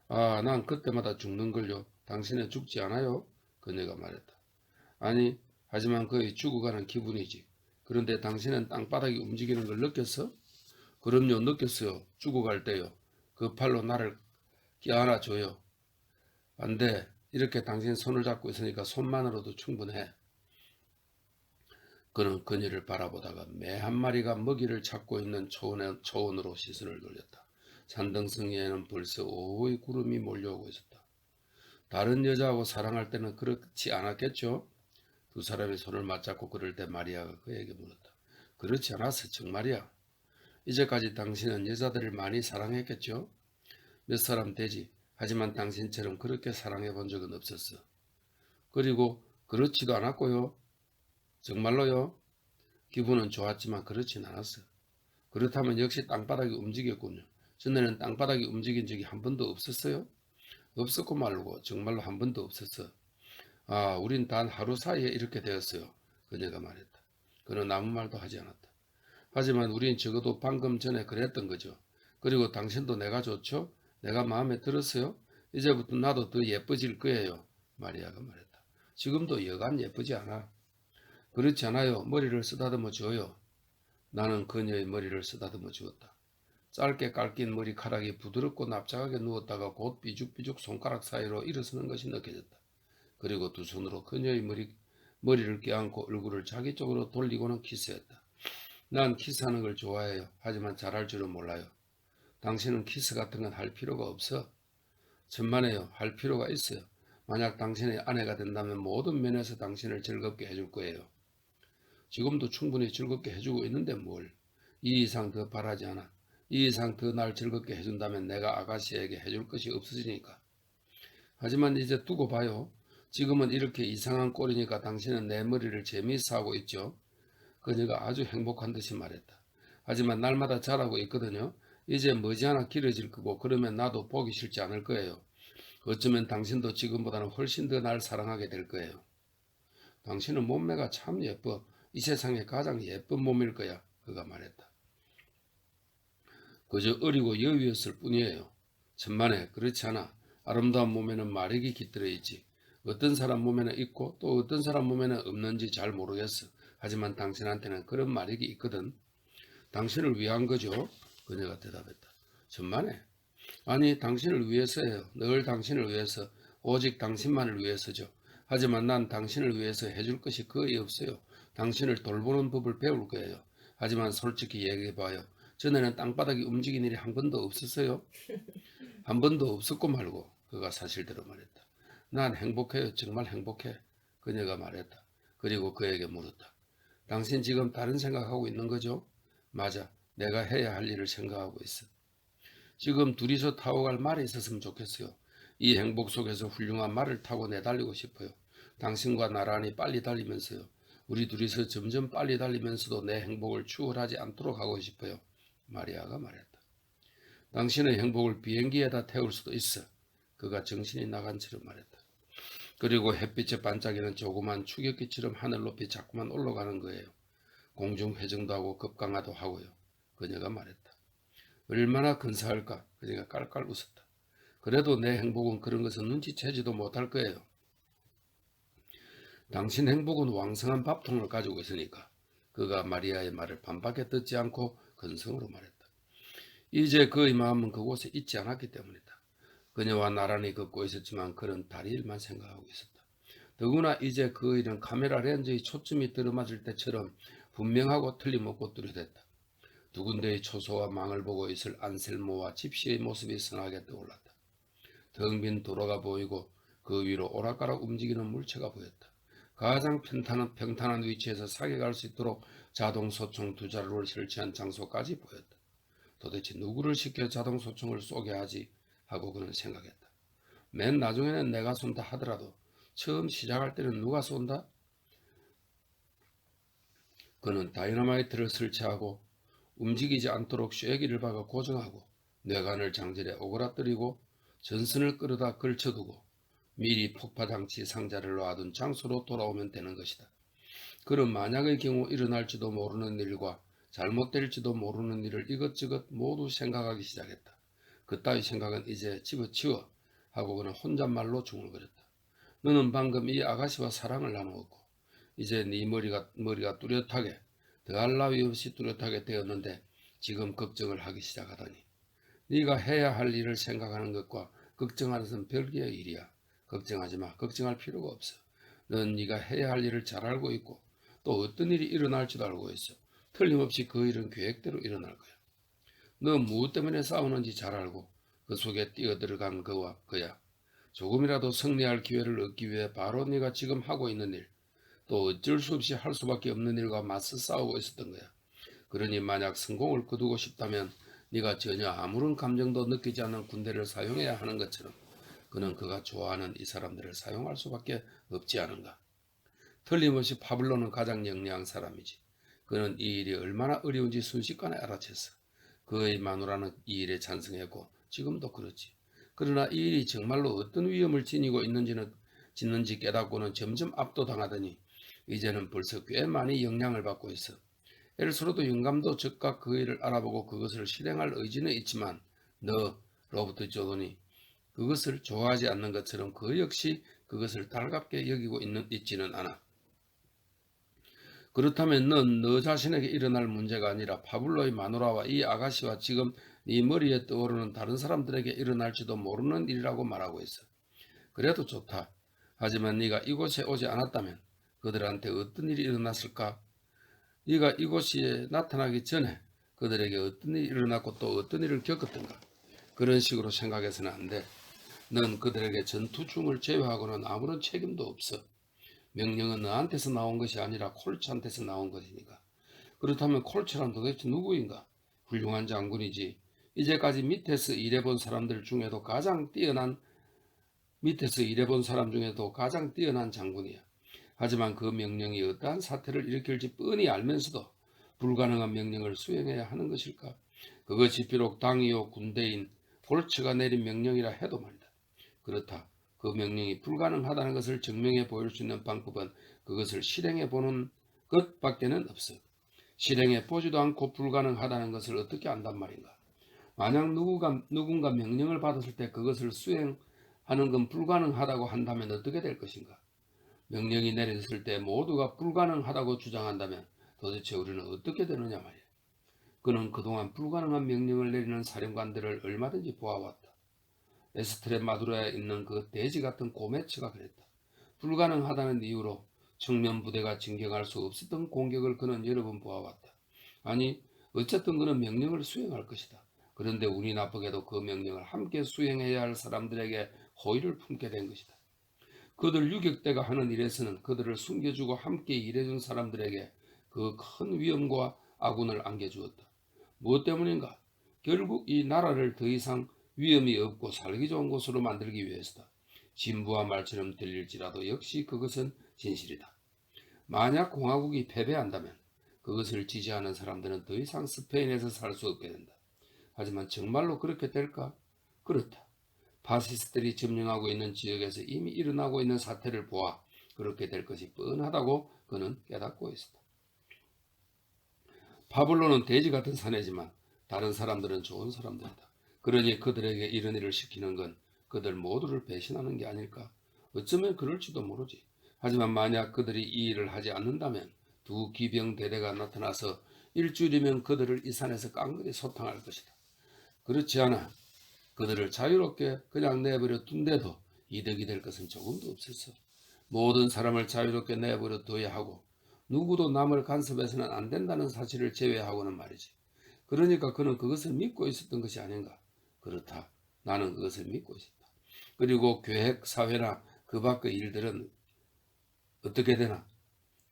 아, 난 그때마다 죽는걸요. 당신은 죽지 않아요? 그녀가 말했다. 아니, 하지만 그의 죽어가는 기분이지. 그런데 당신은 땅바닥이 움직이는 걸 느꼈어? 그럼요, 느꼈어요. 죽어갈 때요. 그 팔로 나를 껴안아줘요. 안 돼. 이렇게 당신 손을 잡고 있으니까 손만으로도 충분해. 그는 그녀를 바라보다가 매 한 마리가 먹이를 찾고 있는 초원으로 시선을 돌렸다. 산등성이에는 벌써 오후의 구름이 몰려오고 있었다. 다른 여자하고 사랑할 때는 그렇지 않았겠죠? 두 사람이 손을 맞잡고 그럴 때 마리아가 그에게 물었다. 그렇지 않았어, 정말이야. 이제까지 당신은 여자들을 많이 사랑했겠죠? 몇 사람 되지. 하지만 당신처럼 그렇게 사랑해 본 적은 없었어. 그리고 그렇지도 않았고요. 정말로요. 기분은 좋았지만 그렇진 않았어. 그렇다면 역시 땅바닥이 움직였군요. 전에는 땅바닥이 움직인 적이 한 번도 없었어요? 없었고 말고 정말로 한 번도 없었어. 아, 우린 단 하루 사이에 이렇게 되었어요. 그녀가 말했다. 그는 아무 말도 하지 않았다. 하지만 우린 적어도 방금 전에 그랬던 거죠. 그리고 당신도 내가 좋죠? 내가 마음에 들었어요? 이제부터 나도 더 예뻐질 거예요. 마리아가 말했다. 지금도 여간 예쁘지 않아. 그렇지 않아요. 머리를 쓰다듬어 줘요. 나는 그녀의 머리를 쓰다듬어 주었다. 짧게 깎인 머리카락이 부드럽고 납작하게 누웠다가 곧 삐죽삐죽 손가락 사이로 일어서는 것이 느껴졌다. 그리고 두 손으로 그녀의 머리를 껴안고 얼굴을 자기 쪽으로 돌리고는 키스했다. 난 키스하는 걸 좋아해요. 하지만 잘할 줄은 몰라요. 당신은 키스 같은 건 할 필요가 없어. 천만에요. 할 필요가 있어요. 만약 당신의 아내가 된다면 모든 면에서 당신을 즐겁게 해줄 거예요. 지금도 충분히 즐겁게 해주고 있는데 뭘. 이 이상 더 바라지 않아. 이 이상 더 날 즐겁게 해준다면 내가 아가씨에게 해줄 것이 없어지니까. 하지만 이제 두고 봐요. 지금은 이렇게 이상한 꼴이니까 당신은 내 머리를 재미있어 하고 있죠. 그녀가 아주 행복한 듯이 말했다. 하지만 날마다 잘하고 있거든요. 이제 머지않아 길어질 거고 그러면 나도 보기 싫지 않을 거예요. 어쩌면 당신도 지금보다는 훨씬 더 날 사랑하게 될 거예요. 당신은 몸매가 참 예뻐. 이 세상에 가장 예쁜 몸일 거야. 그가 말했다. 그저 어리고 여위였을 뿐이에요. 천만에 그렇지 않아. 아름다운 몸에는 마력이 깃들어 있지. 어떤 사람 몸에는 있고 또 어떤 사람 몸에는 없는지 잘 모르겠어. 하지만 당신한테는 그런 마력이 있거든. 당신을 위한 거죠. 그녀가 대답했다. 천만에. 아니 당신을 위해서예요. 늘 당신을 위해서. 오직 당신만을 위해서죠. 하지만 난 당신을 위해서 해줄 것이 거의 없어요. 당신을 돌보는 법을 배울 거예요. 하지만 솔직히 얘기해봐요. 전에는 땅바닥이 움직인 일이 한 번도 없었어요. 한 번도 없었고 말고. 그가 사실대로 말했다. 난 행복해요. 정말 행복해. 그녀가 말했다. 그리고 그에게 물었다. 당신 지금 다른 생각하고 있는 거죠? 맞아. 내가 해야 할 일을 생각하고 있어. 지금 둘이서 타고 갈 말이 있었으면 좋겠어요. 이 행복 속에서 훌륭한 말을 타고 내달리고 싶어요. 당신과 나란히 빨리 달리면서요. 우리 둘이서 점점 빨리 달리면서도 내 행복을 추월하지 않도록 하고 싶어요. 마리아가 말했다. 당신의 행복을 비행기에다 태울 수도 있어. 그가 정신이 나간 채로 말했다. 그리고 햇빛에 반짝이는 조그만 추격기처럼 하늘 높이 자꾸만 올라가는 거예요. 공중 회전도 하고 급강하도 하고요. 그녀가 말했다. 얼마나 근사할까? 그녀가 깔깔 웃었다. 그래도 내 행복은 그런 것은 눈치채지도 못할 거예요. 당신 행복은 왕성한 밥통을 가지고 있으니까. 그가 마리아의 말을 반박에 듣지 않고 근성으로 말했다. 이제 그의 마음은 그곳에 있지 않았기 때문이다. 그녀와 나란히 걷고 있었지만 그는 다리 일만 생각하고 있었다. 더구나 이제 그 일은 카메라 렌즈의 초점이 들어맞을 때처럼 분명하고 틀림없고 뚜렷했다. 두 군데의 초소와 망을 보고 있을 안셀모와 집시의 모습이 선하게 떠올랐다. 텅 빈 도로가 보이고 그 위로 오락가락 움직이는 물체가 보였다. 가장 평탄한 위치에서 사격할 수 있도록 자동 소총 두 자루를 설치한 장소까지 보였다. 도대체 누구를 시켜 자동 소총을 쏘게 하지 하고 그는 생각했다. 맨 나중에는 내가 쏜다 하더라도 처음 시작할 때는 누가 쏜다? 그는 다이너마이트를 설치하고 움직이지 않도록 쐐기를 박아 고정하고 뇌관을 장전에 오그라뜨리고 전선을 끌어다 걸쳐두고 미리 폭파장치 상자를 놔둔 장소로 돌아오면 되는 것이다. 그는 만약의 경우 일어날지도 모르는 일과 잘못될지도 모르는 일을 이것저것 모두 생각하기 시작했다. 그따위 생각은 이제 집어치워 하고 그는 혼잣말로 중얼거렸다. 너는 방금 이 아가씨와 사랑을 나누었고 이제 네 머리가 뚜렷하게 더할 나위 없이 뚜렷하게 되었는데 지금 걱정을 하기 시작하다니. 네가 해야 할 일을 생각하는 것과 걱정하는 것은 별개의 일이야. 걱정하지 마. 걱정할 필요가 없어. 넌 네가 해야 할 일을 잘 알고 있고 또 어떤 일이 일어날지도 알고 있어. 틀림없이 그 일은 계획대로 일어날 거야. 너 무엇 때문에 싸우는지 잘 알고 그 속에 뛰어들어간 그야. 조금이라도 승리할 기회를 얻기 위해 바로 네가 지금 하고 있는 일, 또 어쩔 수 없이 할 수밖에 없는 일과 맞서 싸우고 있었던 거야. 그러니 만약 성공을 거두고 싶다면 네가 전혀 아무런 감정도 느끼지 않는 군대를 사용해야 하는 것처럼 그는 그가 좋아하는 이 사람들을 사용할 수밖에 없지 않은가. 틀림없이 파블로는 가장 영리한 사람이지. 그는 이 일이 얼마나 어려운지 순식간에 알아챘어. 그의 마누라는 이 일에 찬성했고 지금도 그렇지. 그러나 이 일이 정말로 어떤 위험을 지니고 짓는지 깨닫고는 점점 압도당하더니 이제는 벌써 꽤 많이 영향을 받고 있어. 엘스로도 영감도 즉각 그 일을 알아보고 그것을 실행할 의지는 있지만 너 로버트 조던이 그것을 좋아하지 않는 것처럼 그 역시 그것을 달갑게 여기고 있지는 않아. 그렇다면 넌 너 자신에게 일어날 문제가 아니라 파블로의 마누라와 이 아가씨와 지금 네 머리에 떠오르는 다른 사람들에게 일어날지도 모르는 일이라고 말하고 있어. 그래도 좋다. 하지만 네가 이곳에 오지 않았다면 그들한테 어떤 일이 일어났을까? 네가 이곳에 나타나기 전에 그들에게 어떤 일이 일어났고 또 어떤 일을 겪었던가? 그런 식으로 생각해서는 안 돼. 넌 그들에게 전투 중을 제외하고는 아무런 책임도 없어. 명령은 너한테서 나온 것이 아니라 콜츠한테서 나온 것이니까. 그렇다면 콜츠란 도대체 누구인가? 훌륭한 장군이지. 이제까지 밑에서 일해본 사람 중에도 가장 뛰어난 장군이야. 하지만 그 명령이 어떠한 사태를 일으킬지 뻔히 알면서도 불가능한 명령을 수행해야 하는 것일까? 그것이 비록 당이요 군대인 콜츠가 내린 명령이라 해도 말이다. 그렇다. 그 명령이 불가능하다는 것을 증명해 보일 수 있는 방법은 그것을 실행해 보는 것밖에는 없어. 실행해 보지도 않고 불가능하다는 것을 어떻게 안단 말인가? 만약 누군가 명령을 받았을 때 그것을 수행하는 건 불가능하다고 한다면 어떻게 될 것인가? 명령이 내렸을 때 모두가 불가능하다고 주장한다면 도대체 우리는 어떻게 되느냐 말이야. 그는 그동안 불가능한 명령을 내리는 사령관들을 얼마든지 보아왔다. 에스트레 마두라에 있는 그 돼지 같은 고메츠가 그랬다. 불가능하다는 이유로 청년 부대가 진격할 수 없었던 공격을 그는 여러 번 보아왔다. 아니, 어쨌든 그는 명령을 수행할 것이다. 그런데 운이 나쁘게도 그 명령을 함께 수행해야 할 사람들에게 호의를 품게 된 것이다. 그들 유격대가 하는 일에서는 그들을 숨겨주고 함께 일해준 사람들에게 그 큰 위험과 아군을 안겨주었다. 무엇 때문인가? 결국 이 나라를 더 이상 위험이 없고 살기 좋은 곳으로 만들기 위해서다. 진부와 말처럼 들릴지라도 역시 그것은 진실이다. 만약 공화국이 패배한다면 그것을 지지하는 사람들은 더 이상 스페인에서 살 수 없게 된다. 하지만 정말로 그렇게 될까? 그렇다. 파시스트들이 점령하고 있는 지역에서 이미 일어나고 있는 사태를 보아 그렇게 될 것이 뻔하다고 그는 깨닫고 있었다. 파블로는 돼지 같은 사내지만 다른 사람들은 좋은 사람들이다. 그러니 그들에게 이런 일을 시키는 건 그들 모두를 배신하는 게 아닐까? 어쩌면 그럴지도 모르지. 하지만 만약 그들이 이 일을 하지 않는다면 두 기병대대가 나타나서 일주일이면 그들을 이 산에서 깡그리 소탕할 것이다. 그렇지 않아 그들을 자유롭게 그냥 내버려 둔데도 이득이 될 것은 조금도 없었어. 모든 사람을 자유롭게 내버려 둬야 하고 누구도 남을 간섭해서는 안 된다는 사실을 제외하고는 말이지. 그러니까 그는 그것을 믿고 있었던 것이 아닌가. 그렇다. 나는 그것을 믿고 있었다. 그리고 계획, 사회나 그 밖의 일들은 어떻게 되나?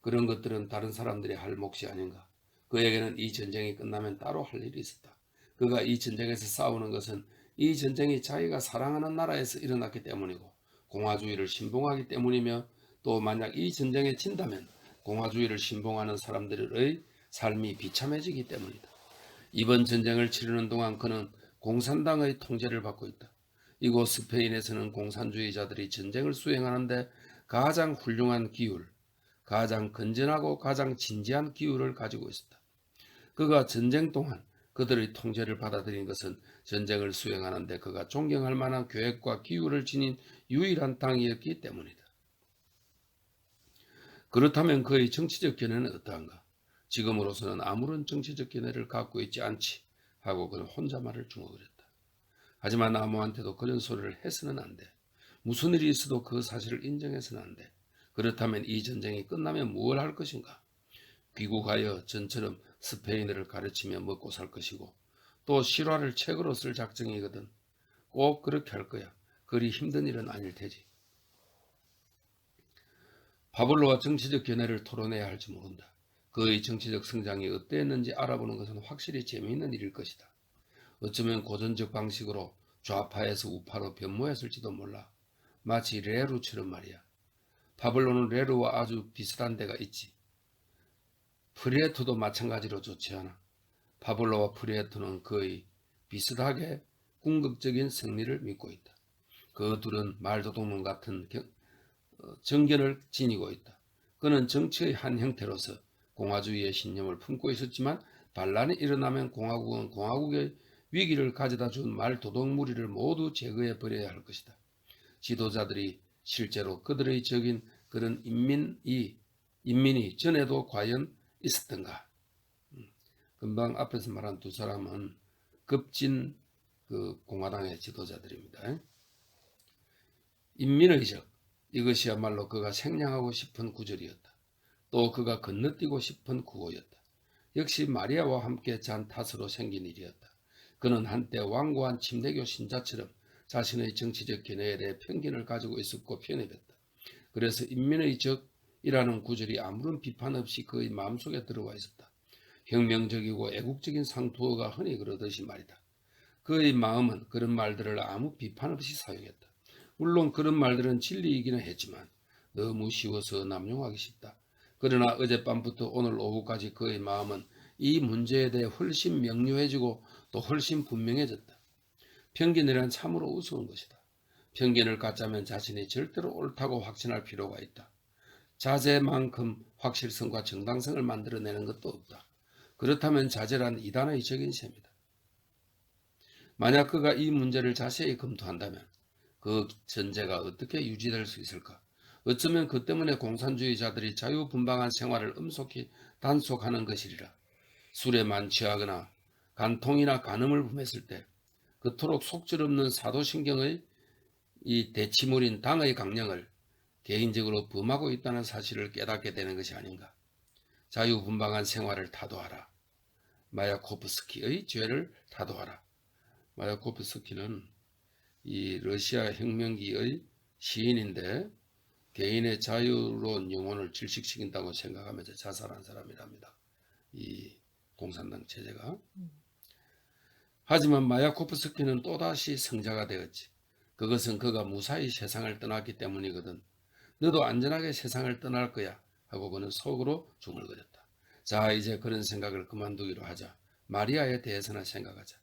그런 것들은 다른 사람들이 할 몫이 아닌가. 그에게는 이 전쟁이 끝나면 따로 할 일이 있었다. 그가 이 전쟁에서 싸우는 것은 이 전쟁이 자기가 사랑하는 나라에서 일어났기 때문이고 공화주의를 신봉하기 때문이며 또 만약 이 전쟁에 진다면 공화주의를 신봉하는 사람들의 삶이 비참해지기 때문이다. 이번 전쟁을 치르는 동안 그는 공산당의 통제를 받고 있다. 이곳 스페인에서는 공산주의자들이 전쟁을 수행하는데 가장 훌륭한 기율, 가장 건전하고 가장 진지한 기율을 가지고 있었다. 그가 전쟁 동안 그들의 통제를 받아들인 것은 전쟁을 수행하는데 그가 존경할 만한 계획과 기율을 지닌 유일한 당이었기 때문이다. 그렇다면 그의 정치적 견해는 어떠한가? 지금으로서는 아무런 정치적 견해를 갖고 있지 않지 하고 그는 혼자 말을 중얼거렸다. 하지만 아무한테도 그런 소리를 해서는 안 돼. 무슨 일이 있어도 그 사실을 인정해서는 안 돼. 그렇다면 이 전쟁이 끝나면 무엇을 할 것인가? 귀국하여 전처럼 스페인어를 가르치며 먹고 살 것이고 또 실화를 책으로 쓸 작정이거든. 꼭 그렇게 할 거야. 그리 힘든 일은 아닐 테지. 파블로와 정치적 견해를 토론해야 할지 모른다. 그의 정치적 성장이 어땠는지 알아보는 것은 확실히 재미있는 일일 것이다. 어쩌면 고전적 방식으로 좌파에서 우파로 변모했을지도 몰라. 마치 레루처럼 말이야. 파블로는 레루와 아주 비슷한 데가 있지. 프리에토도 마찬가지로 좋지 않아. 파블로와 프리에토는 거의 비슷하게 궁극적인 승리를 믿고 있다. 그 둘은 말도동문 같은 정견을 지니고 있다. 그는 정치의 한 형태로서 공화주의의 신념을 품고 있었지만 반란이 일어나면 공화국은 공화국의 위기를 가져다 준 말도덕무리를 모두 제거해 버려야 할 것이다. 지도자들이 실제로 그들의 적인 그런 인민이 전에도 과연 있었던가? 금방 앞에서 말한 두 사람은 급진 그 공화당의 지도자들입니다. 인민의적, 이것이야말로 그가 생략하고 싶은 구절이었다. 또 그가 건너뛰고 싶은 구호였다. 역시 마리아와 함께 잔 탓으로 생긴 일이었다. 그는 한때 완고한 침례교 신자처럼 자신의 정치적 견해에 대해 편견을 가지고 있었고 편협했다. 그래서 인민의 적이라는 구절이 아무런 비판 없이 그의 마음속에 들어와 있었다. 혁명적이고 애국적인 상투어가 흔히 그러듯이 말이다. 그의 마음은 그런 말들을 아무 비판 없이 사용했다. 물론 그런 말들은 진리이기는 했지만 너무 쉬워서 남용하기 쉽다. 그러나 어젯밤부터 오늘 오후까지 그의 마음은 이 문제에 대해 훨씬 명료해지고 또 훨씬 분명해졌다. 편견이란 참으로 우스운 것이다. 편견을 갖자면 자신이 절대로 옳다고 확신할 필요가 있다. 자제만큼 확실성과 정당성을 만들어내는 것도 없다. 그렇다면 자제란 이단의 적인 셈이다. 만약 그가 이 문제를 자세히 검토한다면 그 전제가 어떻게 유지될 수 있을까? 어쩌면 그 때문에 공산주의자들이 자유분방한 생활을 엄속히 단속하는 것이리라. 술에 만취하거나 간통이나 간음을 범했을 때 그토록 속절없는 사도신경의 이 대치물인 당의 강령을 개인적으로 범하고 있다는 사실을 깨닫게 되는 것이 아닌가. 자유분방한 생활을 타도하라. 마야코프스키의 죄를 타도하라. 마야코프스키는 이 러시아 혁명기의 시인인데 개인의 자유로운 영혼을 질식시킨다고 생각하면서 자살한 사람이랍니다. 이 공산당 체제가. 하지만 마야코프스키는 또다시 성자가 되었지. 그것은 그가 무사히 세상을 떠났기 때문이거든. 너도 안전하게 세상을 떠날 거야 하고 그는 속으로 중얼거렸다. 자, 이제 그런 생각을 그만두기로 하자. 마리아에 대해서나 생각하자.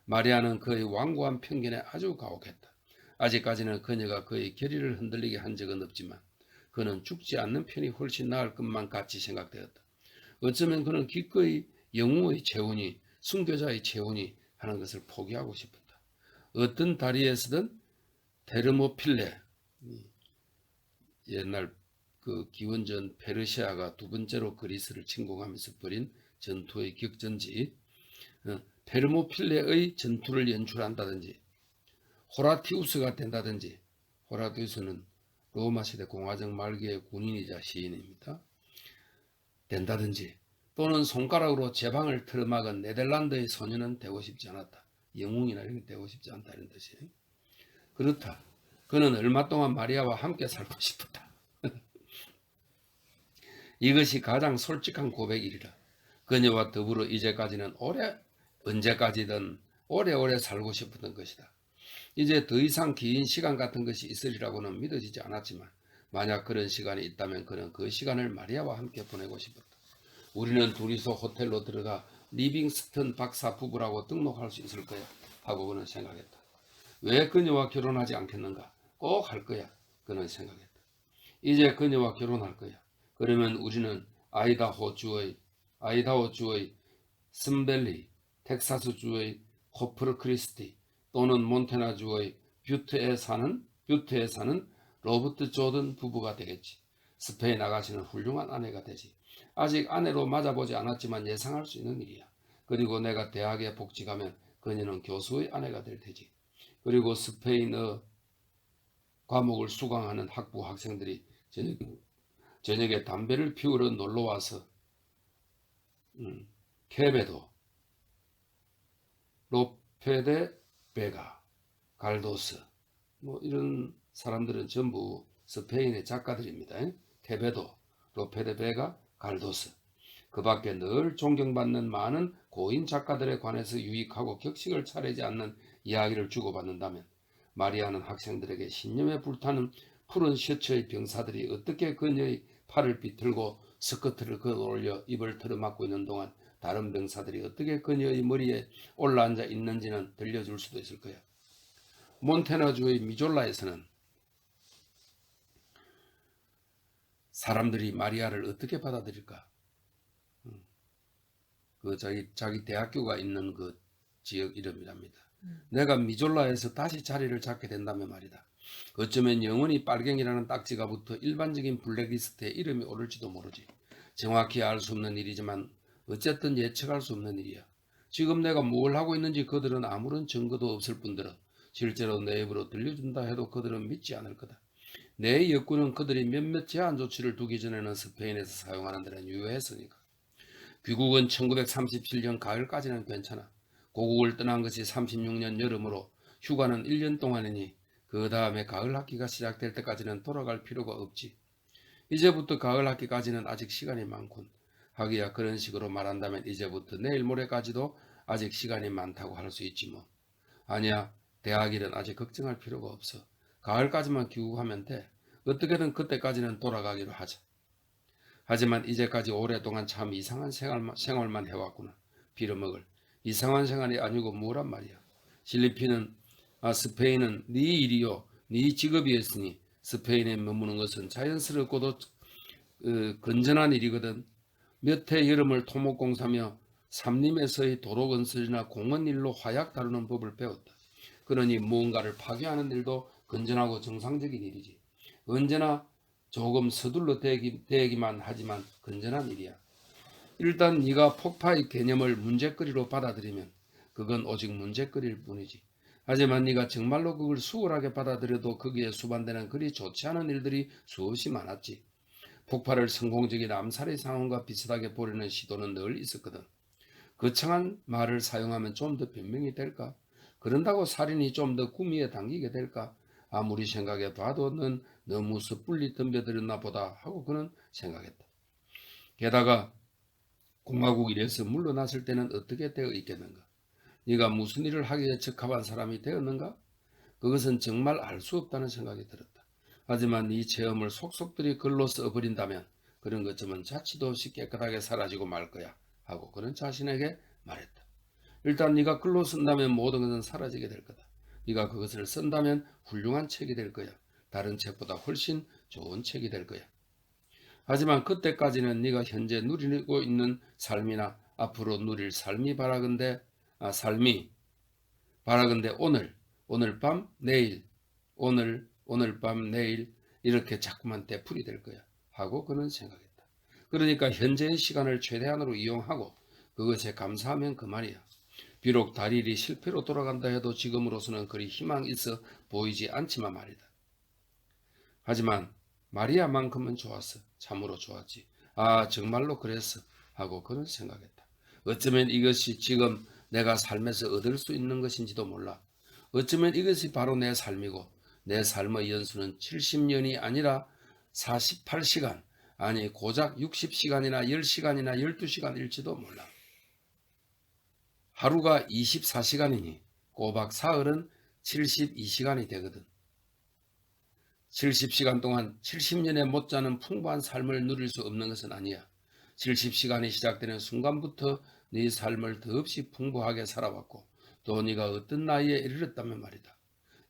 마리아는 그의 완고한 편견에 아주 가혹했다. 아직까지는 그녀가 그의 결의를 흔들리게 한 적은 없지만 그는 죽지 않는 편이 훨씬 나을 것만 같이 생각되었다. 어쩌면 그는 기꺼이 영웅의 체훈이 순교자의 체훈이 하는 것을 포기하고 싶었다. 어떤 다리에서든 테르모필레, 옛날 그 기원전 페르시아가 두 번째로 그리스를 침공하면서 벌인 전투의 격전지 테르모필레의 전투를 연출한다든지 호라티우스가 된다든지, 호라티우스는 로마 시대 공화정 말기의 군인이자 시인입니다. 된다든지 또는 손가락으로 제방을 틀어막은 네덜란드의 소년은 되고 싶지 않았다. 영웅이나 이런 게 되고 싶지 않다 이런 뜻이. 그렇다. 그는 얼마 동안 마리아와 함께 살고 싶었다. 이것이 가장 솔직한 고백이리라. 그녀와 더불어 이제까지는 언제까지든 오래오래 살고 싶었던 것이다. 이제 더 이상 긴 시간 같은 것이 있으리라고는 믿어지지 않았지만 만약 그런 시간이 있다면 그는 그 시간을 마리아와 함께 보내고 싶었다. 우리는 둘이서 호텔로 들어가 리빙스턴 박사 부부라고 등록할 수 있을 거야 하고 그는 생각했다. 왜 그녀와 결혼하지 않겠는가? 꼭 할 거야. 그는 생각했다. 이제 그녀와 결혼할 거야. 그러면 우리는 아이다호주의 스밸리, 텍사스주의 코퍼 크리스티 또는 몬태나주의 뷰트에 사는 로버트 조던 부부가 되겠지. 스페인 아가씨는 훌륭한 아내가 되지. 아직 아내로 맞아보지 않았지만 예상할 수 있는 일이야. 그리고 내가 대학에 복직하면 그녀는 교수의 아내가 될 테지. 그리고 스페인어 과목을 수강하는 학부 학생들이 저녁에 담배를 피우러 놀러와서 케베도, 로페데 베가, 갈도스 뭐 이런 사람들은 전부 스페인의 작가들입니다. 케베도, 로페데 베가, 갈도스. 그 밖에 늘 존경받는 많은 고인 작가들에 관해서 유익하고 격식을 차리지 않는 이야기를 주고받는다면 마리아는 학생들에게 신념에 불타는 푸른 셔츠의 병사들이 어떻게 그녀의 팔을 비틀고 스커트를 걷어올려 입을 틀어막고 있는 동안 다른 병사들이 어떻게 그녀의 머리에 올라앉아 있는지는 들려줄 수도 있을 거야. 몬테나주의 미졸라에서는 사람들이 마리아를 어떻게 받아들일까? 그 자기 대학교가 있는 그 지역 이름이랍니다. 내가 미졸라에서 다시 자리를 잡게 된다면 말이다. 어쩌면 영원히 빨갱이라는 딱지가 붙어 일반적인 블랙리스트에 이름이 오를지도 모르지. 정확히 알 수 없는 일이지만 어쨌든 예측할 수 없는 일이야. 지금 내가 뭘 하고 있는지 그들은 아무런 증거도 없을 뿐더러 실제로 내 입으로 들려준다 해도 그들은 믿지 않을 거다. 내 역군은 그들이 몇몇 제한 조치를 두기 전에는 스페인에서 사용하는 데는 유효했으니까. 귀국은 1937년 가을까지는 괜찮아. 고국을 떠난 것이 36년 여름으로 휴가는 1년 동안이니 그 다음에 가을 학기가 시작될 때까지는 돌아갈 필요가 없지. 이제부터 가을 학기까지는 아직 시간이 많군. 하기야 그런 식으로 말한다면 이제부터 내일 모레까지도 아직 시간이 많다고 할 수 있지 뭐. 아니야, 대학일은 아직 걱정할 필요가 없어. 가을까지만 귀국하면 돼. 어떻게든 그때까지는 돌아가기로 하자. 하지만 이제까지 오랫동안 참 이상한 생활만 해왔구나. 빌어먹을. 이상한 생활이 아니고 뭐란 말이야. 스페인은 네 일이요. 네 직업이었으니 스페인에 머무는 것은 자연스럽고도 건전한 일이거든. 몇 해 여름을 토목공사며 삼림에서의 도로 건설이나 공원 일로 화약 다루는 법을 배웠다. 그러니 무언가를 파괴하는 일도 건전하고 정상적인 일이지. 언제나 조금 서둘러 대기만 하지만 건전한 일이야. 일단 네가 폭파의 개념을 문제거리로 받아들이면 그건 오직 문제거리일 뿐이지. 하지만 네가 정말로 그걸 수월하게 받아들여도 거기에 수반되는 그리 좋지 않은 일들이 수없이 많았지. 폭발을 성공적인 암살의 상황과 비슷하게 보려는 시도는 늘 있었거든. 거창한 말을 사용하면 좀 더 변명이 될까? 그런다고 살인이 좀 더 구미에 당기게 될까? 아무리 생각해 봐도 넌 너무 섣불리 덤벼들었나 보다 하고 그는 생각했다. 게다가 공화국 일에서 물러났을 때는 어떻게 되어 있겠는가? 네가 무슨 일을 하기에 적합한 사람이 되었는가? 그것은 정말 알 수 없다는 생각이 들었다. 하지만 이 체험을 속속들이 글로 써버린다면 그런 것쯤은 자취도 없이 깨끗하게 사라지고 말 거야 하고 그는 자신에게 말했다. 일단 네가 글로 쓴다면 모든 것은 사라지게 될 거다. 네가 그것을 쓴다면 훌륭한 책이 될 거야. 다른 책보다 훨씬 좋은 책이 될 거야. 하지만 그때까지는 네가 현재 누리고 있는 삶이나 앞으로 누릴 삶이 바라건대 오늘 밤 내일 오늘 밤 내일 이렇게 자꾸만 되풀이 될 거야 하고 그는 생각했다. 그러니까 현재의 시간을 최대한으로 이용하고 그것에 감사하면 그만이야. 비록 달일이 실패로 돌아간다 해도 지금으로서는 그리 희망이 있어 보이지 않지만 말이다. 하지만 마리아만큼은 좋았어. 참으로 좋았지. 아, 정말로 그랬어 하고 그는 생각했다. 어쩌면 이것이 지금 내가 삶에서 얻을 수 있는 것인지도 몰라. 어쩌면 이것이 바로 내 삶이고 내 삶의 연수는 70년이 아니라 48시간, 아니 고작 60시간이나 10시간이나 12시간일지도 몰라. 하루가 24시간이니 꼬박 사흘은 72시간이 되거든. 70시간 동안 70년에 못지않은 풍부한 삶을 누릴 수 없는 것은 아니야. 70시간이 시작되는 순간부터 네 삶을 더없이 풍부하게 살아왔고 또 네가 어떤 나이에 이르렀다면 말이다.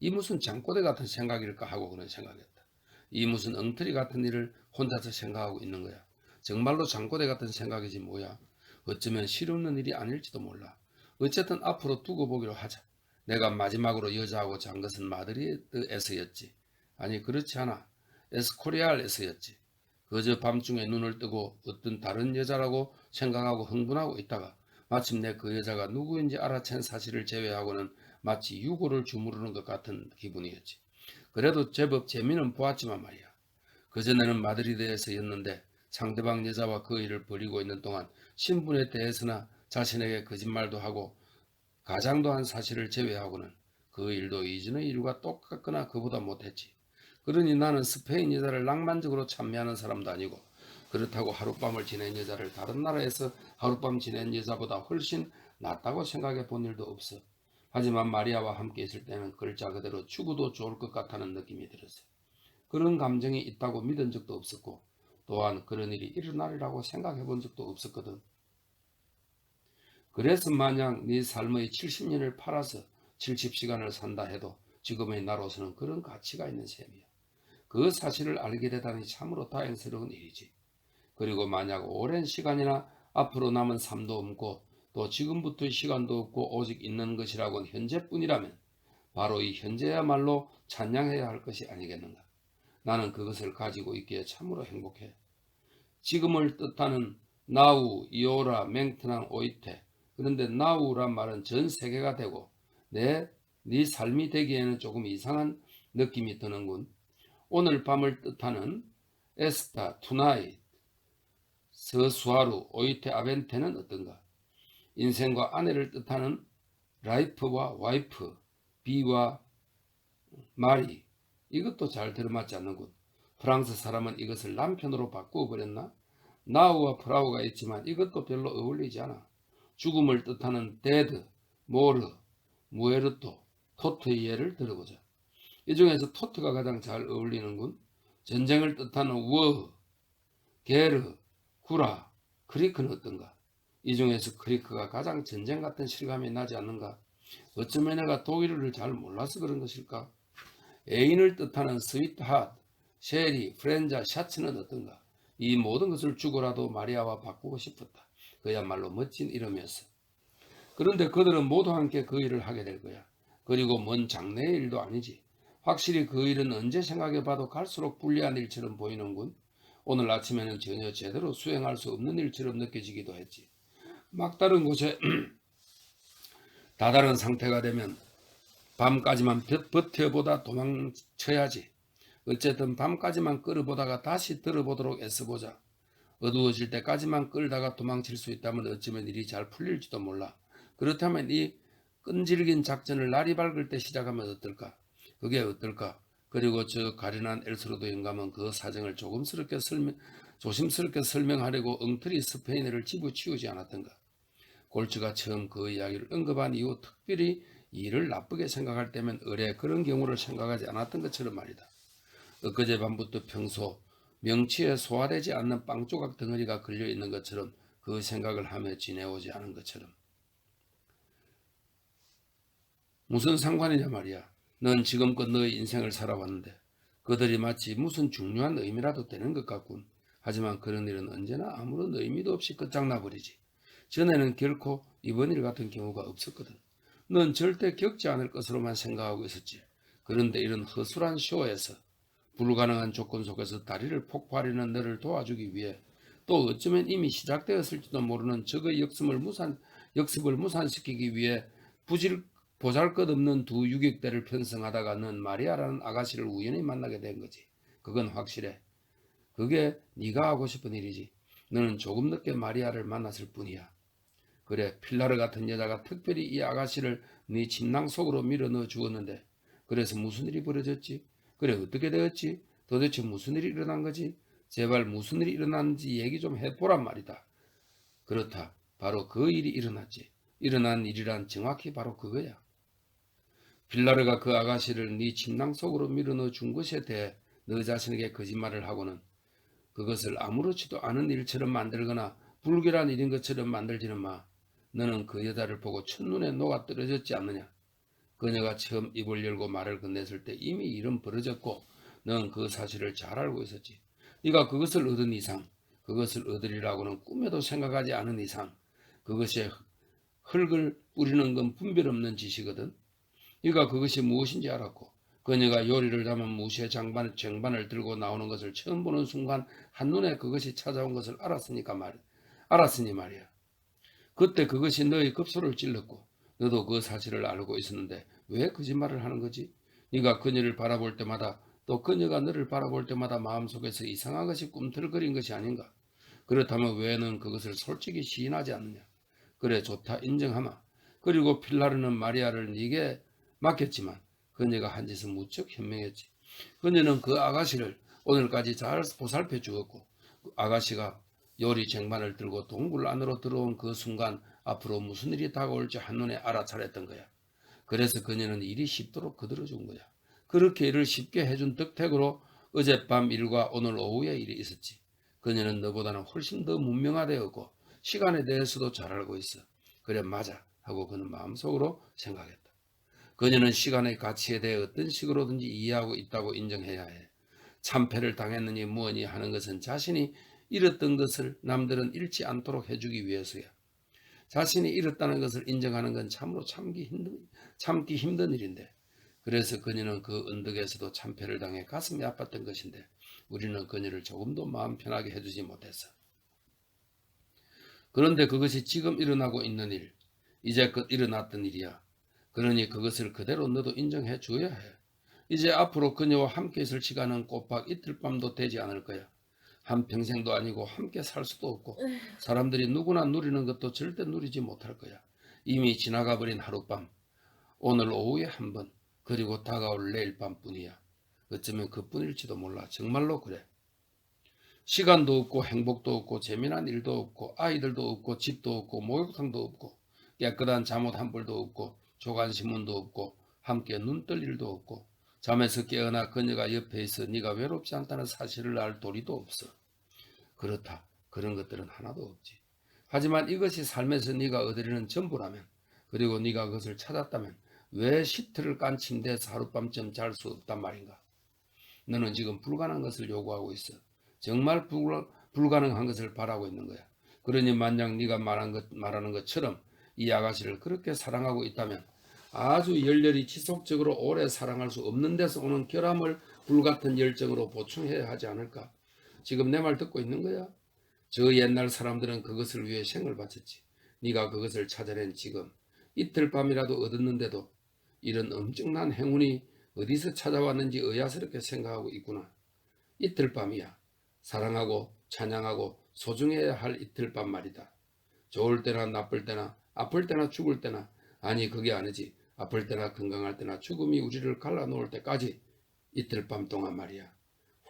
이 무슨 장꼬대 같은 생각일까 하고 그는 생각했다. 이 무슨 엉터리 같은 일을 혼자서 생각하고 있는 거야. 정말로 장꼬대 같은 생각이지 뭐야. 어쩌면 실없는 일이 아닐지도 몰라. 어쨌든 앞으로 두고 보기로 하자. 내가 마지막으로 여자하고 잔 것은 마드리드에서였지. 아니 그렇지 않아. 에스코리알에서였지. 그저 밤중에 눈을 뜨고 어떤 다른 여자라고 생각하고 흥분하고 있다가 마침내 그 여자가 누구인지 알아챈 사실을 제외하고는 마치 유골을 주무르는 것 같은 기분이었지. 그래도 제법 재미는 보았지만 말이야. 그전에는 마드리드에서였는데 상대방 여자와 그 일을 벌이고 있는 동안 신분에 대해서나 자신에게 거짓말도 하고 가장도 한 사실을 제외하고는 그 일도 이전의 일과 똑같거나 그보다 못했지. 그러니 나는 스페인 여자를 낭만적으로 찬미하는 사람도 아니고 그렇다고 하룻밤을 지낸 여자를 다른 나라에서 하룻밤 지낸 여자보다 훨씬 낫다고 생각해 본 일도 없어. 하지만 마리아와 함께 있을 때는 글자 그대로 죽어도 좋을 것 같다는 느낌이 들었어. 그런 감정이 있다고 믿은 적도 없었고 또한 그런 일이 일어나리라고 생각해 본 적도 없었거든. 그래서 만약 네 삶의 70년을 팔아서 70시간을 산다 해도 지금의 나로서는 그런 가치가 있는 셈이야. 그 사실을 알게 되다니 참으로 다행스러운 일이지. 그리고 만약 오랜 시간이나 앞으로 남은 삶도 없고 또 지금부터의 시간도 없고 오직 있는 것이라곤 현재뿐이라면 바로 이 현재야말로 찬양해야 할 것이 아니겠는가. 나는 그것을 가지고 있기에 참으로 행복해. 지금을 뜻하는 나우, 이오라, 맹트낭, 오이테. 그런데 나우란 말은 전 세계가 되고 네 삶이 되기에는 조금 이상한 느낌이 드는군. 오늘 밤을 뜻하는 에스타, 투나잇, 서수하루, 오이테, 아벤테는 어떤가? 인생과 아내를 뜻하는 라이프와 와이프, 비와 마리. 이것도 잘 들어맞지 않는군. 프랑스 사람은 이것을 남편으로 바꾸어 버렸나? 나우와 프라우가 있지만 이것도 별로 어울리지 않아. 죽음을 뜻하는 데드, 모르, 무에르토, 토트의 예를 들어보자. 이 중에서 토트가 가장 잘 어울리는군. 전쟁을 뜻하는 워, 게르, 구라, 크리크는 어떤가? 이 중에서 크리크가 가장 전쟁 같은 실감이 나지 않는가? 어쩌면 내가 독일어를 잘 몰라서 그런 것일까? 애인을 뜻하는 스위트핫, 셰리, 프렌자, 샤츠는 어떤가? 이 모든 것을 주고라도 마리아와 바꾸고 싶었다. 그야말로 멋진 이름이었어. 그런데 그들은 모두 함께 그 일을 하게 될 거야. 그리고 먼 장래의 일도 아니지. 확실히 그 일은 언제 생각해봐도 갈수록 불리한 일처럼 보이는군. 오늘 아침에는 전혀 제대로 수행할 수 없는 일처럼 느껴지기도 했지. 막다른 곳에 다다른 상태가 되면 밤까지만 버텨보다 도망쳐야지. 어쨌든 밤까지만 끌어보다가 다시 들어보도록 애써보자. 어두워질 때까지만 끌다가 도망칠 수 있다면 어쩌면 일이 잘 풀릴지도 몰라. 그렇다면 이 끈질긴 작전을 날이 밝을 때 시작하면 어떨까? 그게 어떨까? 그리고 저 가련한 엘스로도 영감은 그 사정을 조심스럽게 설명하려고 엉터리 스페인어를 집어치우지 않았던가? 골츠가 처음 그 이야기를 언급한 이후 특별히 일을 나쁘게 생각할 때면 의뢰 그런 경우를 생각하지 않았던 것처럼 말이다. 엊그제 밤부터 평소 명치에 소화되지 않는 빵조각 덩어리가 걸려있는 것처럼 그 생각을 하며 지내오지 않은 것처럼. 무슨 상관이냐 말이야. 넌 지금껏 너의 인생을 살아왔는데 그들이 마치 무슨 중요한 의미라도 되는 것 같군. 하지만 그런 일은 언제나 아무런 의미도 없이 끝장나버리지. 전에는 결코 이번 일 같은 경우가 없었거든. 넌 절대 겪지 않을 것으로만 생각하고 있었지. 그런데 이런 허술한 쇼에서 불가능한 조건 속에서 다리를 폭파하려는 너를 도와주기 위해 또 어쩌면 이미 시작되었을지도 모르는 적의 역습을 무산시키기 위해 보잘것없는 두 유격대를 편성하다가 넌 마리아라는 아가씨를 우연히 만나게 된 거지. 그건 확실해. 그게 네가 하고 싶은 일이지. 너는 조금 늦게 마리아를 만났을 뿐이야. 그래, 필라르 같은 여자가 특별히 이 아가씨를 네 침낭 속으로 밀어넣어 주었는데 그래서 무슨 일이 벌어졌지? 그래, 어떻게 되었지? 도대체 무슨 일이 일어난 거지? 제발 무슨 일이 일어났는지 얘기 좀 해보란 말이다. 그렇다. 바로 그 일이 일어났지. 일어난 일이란 정확히 바로 그거야. 필라르가 그 아가씨를 네 침낭 속으로 밀어넣어 준 것에 대해 너 자신에게 거짓말을 하고는 그것을 아무렇지도 않은 일처럼 만들거나 불결한 일인 것처럼 만들지는 마. 너는 그 여자를 보고 첫눈에 녹아 떨어졌지 않느냐. 그녀가 처음 입을 열고 말을 건넸을 때 이미 일은 벌어졌고 넌 그 사실을 잘 알고 있었지. 네가 그것을 얻은 이상, 그것을 얻으리라고는 꿈에도 생각하지 않은 이상 그것에 흙을 뿌리는 건 분별 없는 짓이거든. 네가 그것이 무엇인지 알았고 그녀가 요리를 담은 무쇠 쟁반을 들고 나오는 것을 처음 보는 순간 한눈에 그것이 찾아온 것을 알았으니 말이야. 그때 그것이 너의 급소를 찔렀고 너도 그 사실을 알고 있었는데 왜 거짓말을 하는 거지? 네가 그녀를 바라볼 때마다 또 그녀가 너를 바라볼 때마다 마음속에서 이상한 것이 꿈틀거린 것이 아닌가? 그렇다면 왜 넌 그것을 솔직히 시인하지 않느냐? 그래, 좋다, 인정하마. 그리고 필라르는 마리아를 네게 맡겼지만 그녀가 한 짓은 무척 현명했지. 그녀는 그 아가씨를 오늘까지 잘 보살펴 주었고 아가씨가 요리 쟁반을 들고 동굴 안으로 들어온 그 순간 앞으로 무슨 일이 다가올지 한눈에 알아차렸던 거야. 그래서 그녀는 일이 쉽도록 거들어준 거야. 그렇게 일을 쉽게 해준 덕택으로 어젯밤 일과 오늘 오후의 일이 있었지. 그녀는 너보다는 훨씬 더 문명화되었고 시간에 대해서도 잘 알고 있어. 그래 맞아 하고 그는 마음속으로 생각했다. 그녀는 시간의 가치에 대해 어떤 식으로든지 이해하고 있다고 인정해야 해. 참패를 당했느니 무언이 하는 것은 자신이 잃었던 것을 남들은 잃지 않도록 해주기 위해서야. 자신이 잃었다는 것을 인정하는 건 참으로 참기 힘든 일인데, 그래서 그녀는 그 언덕에서도 참패를 당해 가슴이 아팠던 것인데 우리는 그녀를 조금도 마음 편하게 해주지 못했어. 그런데 그것이 지금 일어나고 있는 일, 이제껏 일어났던 일이야. 그러니 그것을 그대로 너도 인정해 줘야 해. 이제 앞으로 그녀와 함께 있을 시간은 꼬박 이틀 밤도 되지 않을 거야. 한평생도 아니고 함께 살 수도 없고 사람들이 누구나 누리는 것도 절대 누리지 못할 거야. 이미 지나가 버린 하룻밤, 오늘 오후에 한 번, 그리고 다가올 내일 밤뿐이야. 어쩌면 그뿐일지도 몰라. 정말로 그래. 시간도 없고 행복도 없고 재미난 일도 없고 아이들도 없고 집도 없고 목욕탕도 없고 깨끗한 잠옷 한 벌도 없고 조간신문도 없고 함께 눈 뜰 일도 없고 잠에서 깨어나 그녀가 옆에 있어 네가 외롭지 않다는 사실을 알 도리도 없어. 그렇다. 그런 것들은 하나도 없지. 하지만 이것이 삶에서 네가 얻으려는 전부라면, 그리고 네가 그것을 찾았다면 왜 시트를 깐 침대에서 하룻밤쯤 잘 수 없단 말인가? 너는 지금 불가능한 것을 요구하고 있어. 정말 불가능한 것을 바라고 있는 거야. 그러니 만약 네가 말하는 것처럼 이 아가씨를 그렇게 사랑하고 있다면 아주 열렬히 지속적으로 오래 사랑할 수 없는 데서 오는 결함을 불같은 열정으로 보충해야 하지 않을까? 지금 내 말 듣고 있는 거야? 저 옛날 사람들은 그것을 위해 생을 바쳤지. 네가 그것을 찾아낸 지금 이틀 밤이라도 얻었는데도 이런 엄청난 행운이 어디서 찾아왔는지 의아스럽게 생각하고 있구나. 이틀 밤이야. 사랑하고 찬양하고 소중해야 할 이틀 밤 말이다. 좋을 때나 나쁠 때나 아플 때나 죽을 때나, 아니 그게 아니지. 아플 때나 건강할 때나 죽음이 우리를 갈라놓을 때까지 이틀 밤 동안 말이야.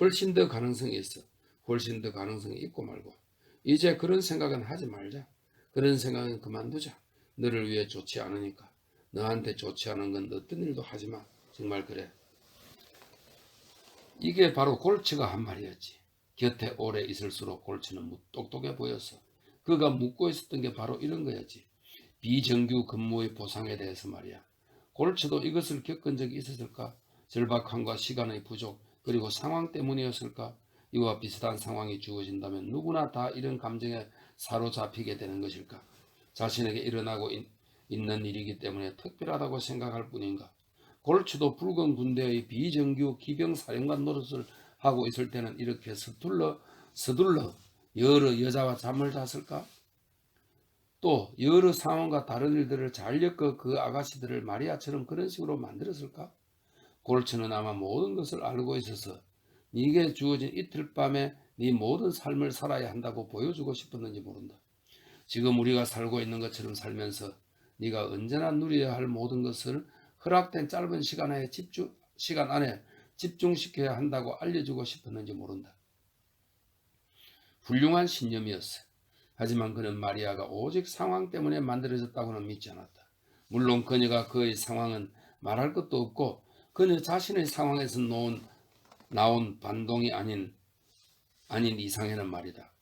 훨씬 더 가능성이 있어. 훨씬 더 가능성이 있고 말고. 이제 그런 생각은 하지 말자. 그런 생각은 그만두자. 너를 위해 좋지 않으니까. 너한테 좋지 않은 건 어떤 일도 하지 마. 정말 그래. 이게 바로 골츠가 한 말이었지. 곁에 오래 있을수록 골츠는 똑똑해 보였어. 그가 묻고 있었던 게 바로 이런 거였지. 비정규 근무의 보상에 대해서 말이야. 골츠도 이것을 겪은 적이 있었을까? 절박함과 시간의 부족, 그리고 상황 때문이었을까? 이와 비슷한 상황이 주어진다면 누구나 다 이런 감정에 사로잡히게 되는 것일까? 자신에게 일어나고 있는 일이기 때문에 특별하다고 생각할 뿐인가? 골츠도 붉은 군대의 비정규 기병사령관 노릇을 하고 있을 때는 이렇게 서둘러 여러 여자와 잠을 잤을까? 또 여러 상황과 다른 일들을 잘 엮어 그 아가씨들을 마리아처럼 그런 식으로 만들었을까? 골츠는 아마 모든 것을 알고 있어서 네게 주어진 이틀 밤에 네 모든 삶을 살아야 한다고 보여주고 싶었는지 모른다. 지금 우리가 살고 있는 것처럼 살면서 네가 언제나 누려야 할 모든 것을 허락된 짧은 시간 안에 집중시켜야 한다고 알려주고 싶었는지 모른다. 훌륭한 신념이었어. 하지만 그는 마리아가 오직 상황 때문에 만들어졌다고는 믿지 않았다. 물론 그녀가 그의 상황은 말할 것도 없고 그녀 자신의 상황에서 나온 반동이 아닌 이상에는 말이다.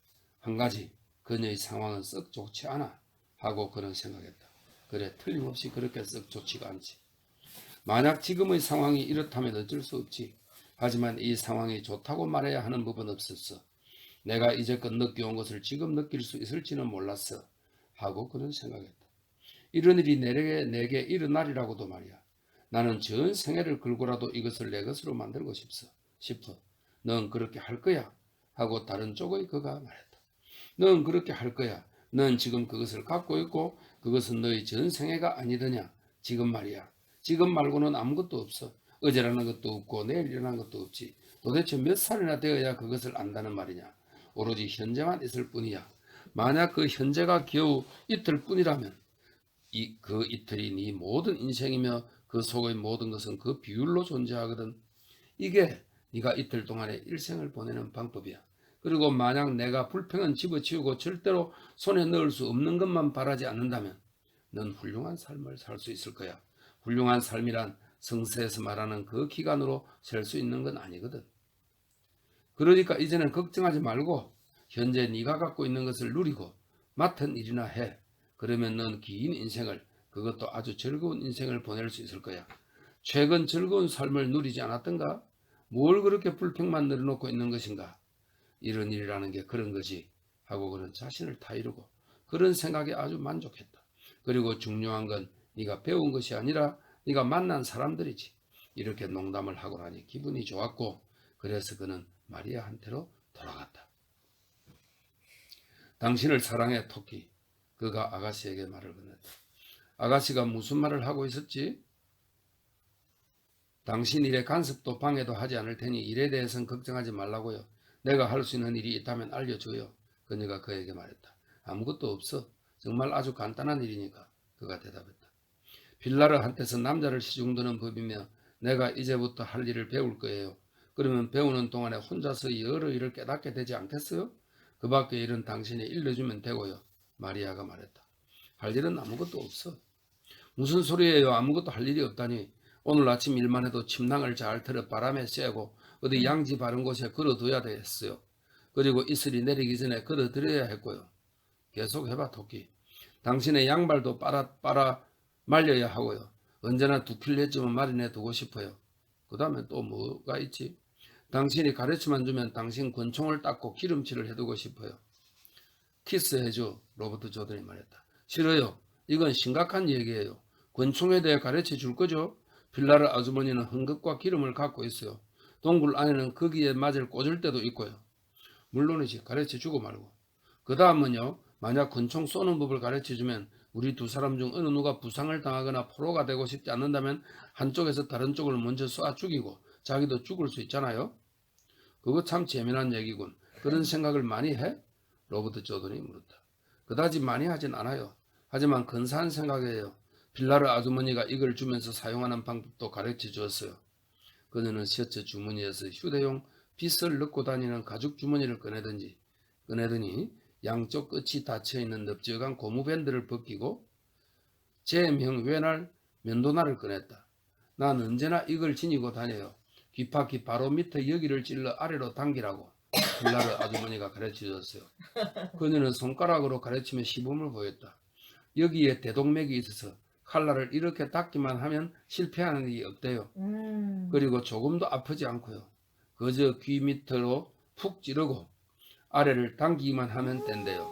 한 가지, 그녀의 상황은 썩 좋지 않아 하고 그는 생각했다. 그래, 틀림없이 그렇게 썩 좋지가 않지. 만약 지금의 상황이 이렇다면 어쩔 수 없지. 하지만 이 상황이 좋다고 말해야 하는 법은 없었어. 내가 이제껏 느껴온 것을 지금 느낄 수 있을지는 몰랐어 하고 그는 생각했다. 이런 일이 내게 일어나리라고도 말이야. 나는 전 생애를 걸고라도 이것을 내 것으로 만들고 싶어. 넌 그렇게 할 거야 하고 다른 쪽의 그가 말했다. 넌 그렇게 할 거야. 넌 지금 그것을 갖고 있고 그것은 너의 전 생애가 아니더냐. 지금 말이야. 지금 말고는 아무것도 없어. 어제라는 것도 없고 내일이라는 것도 없지. 도대체 몇 살이나 되어야 그것을 안다는 말이냐. 오로지 현재만 있을 뿐이야. 만약 그 현재가 겨우 이틀 뿐이라면 그 이틀이 네 모든 인생이며 그 속의 모든 것은 그 비율로 존재하거든. 이게 네가 이틀 동안의 일생을 보내는 방법이야. 그리고 만약 내가 불평은 집어치우고 절대로 손에 넣을 수 없는 것만 바라지 않는다면 넌 훌륭한 삶을 살 수 있을 거야. 훌륭한 삶이란 성서에서 말하는 그 기간으로 셀 수 있는 건 아니거든. 그러니까 이제는 걱정하지 말고 현재 네가 갖고 있는 것을 누리고 맡은 일이나 해. 그러면 넌 긴 인생을, 그것도 아주 즐거운 인생을 보낼 수 있을 거야. 최근 즐거운 삶을 누리지 않았던가? 뭘 그렇게 불평만 늘어놓고 있는 것인가? 이런 일이라는 게 그런 거지 하고 그는 자신을 타이르고 그런 생각에 아주 만족했다. 그리고 중요한 건 네가 배운 것이 아니라 네가 만난 사람들이지. 이렇게 농담을 하고 나니 기분이 좋았고, 그래서 그는 마리아한테로 돌아갔다. 당신을 사랑해, 토끼. 그가 아가씨에게 말을 건넸다. 아가씨가 무슨 말을 하고 있었지? 당신 일에 간섭도 방해도 하지 않을 테니 일에 대해서는 걱정하지 말라고요. 내가 할 수 있는 일이 있다면 알려줘요. 그녀가 그에게 말했다. 아무것도 없어. 정말 아주 간단한 일이니까. 그가 대답했다. 빌라르한테서 남자를 시중드는 법이며 내가 이제부터 할 일을 배울 거예요. 그러면 배우는 동안에 혼자서 여러 일을 깨닫게 되지 않겠어요? 그 밖의 일은 당신이 일러주면 되고요. 마리아가 말했다. 할 일은 아무것도 없어. 무슨 소리예요? 아무것도 할 일이 없다니. 오늘 아침 일만 해도 침낭을 잘 틀어 바람에 쐬고 어디 양지 바른 곳에 걸어둬야 되겠어요. 그리고 이슬이 내리기 전에 걸어드려야 했고요. 계속 해봐, 토끼. 당신의 양발도 빨아 말려야 하고요. 언제나 2킬로쯤은 마련해 두고 싶어요. 그 다음에 또 뭐가 있지? 당신이 가르치만 주면 당신 권총을 닦고 기름칠을 해두고 싶어요. 키스해줘. 로버트 조던이 말했다. 싫어요. 이건 심각한 얘기예요. 권총에 대해 가르쳐 줄 거죠? 빌라르 아주머니는 헝겊과 기름을 갖고 있어요. 동굴 안에는 거기에 맞을 꽂을 때도 있고요. 물론이지. 가르쳐 주고 말고. 그 다음은요. 만약 권총 쏘는 법을 가르쳐 주면 우리 두 사람 중 어느 누가 부상을 당하거나 포로가 되고 싶지 않는다면 한쪽에서 다른 쪽을 먼저 쏴 죽이고 자기도 죽을 수 있잖아요. 그거 참 재미난 얘기군. 그런 생각을 많이 해? 로버트 조던이 물었다. 그다지 많이 하진 않아요. 하지만 근사한 생각이에요. 빌라르 아주머니가 이걸 주면서 사용하는 방법도 가르쳐 주었어요. 그녀는 셔츠 주머니에서 휴대용 빗을 넣고 다니는 가죽 주머니를 꺼내더니 양쪽 끝이 닫혀있는 넓적한 고무밴드를 벗기고 제명 외날 면도날을 꺼냈다. 난 언제나 이걸 지니고 다녀요. 귓바퀴 바로 밑에 여기를 찔러 아래로 당기라고 빌라르 아주머니가 가르쳐줬어요. 그녀는 손가락으로 가르치며 시범을 보였다. 여기에 대동맥이 있어서 칼날을 이렇게 닦기만 하면 실패하는 일이 없대요. 그리고 조금도 아프지 않고요. 그저 귀 밑으로 푹 찌르고 아래를 당기기만 하면 된대요.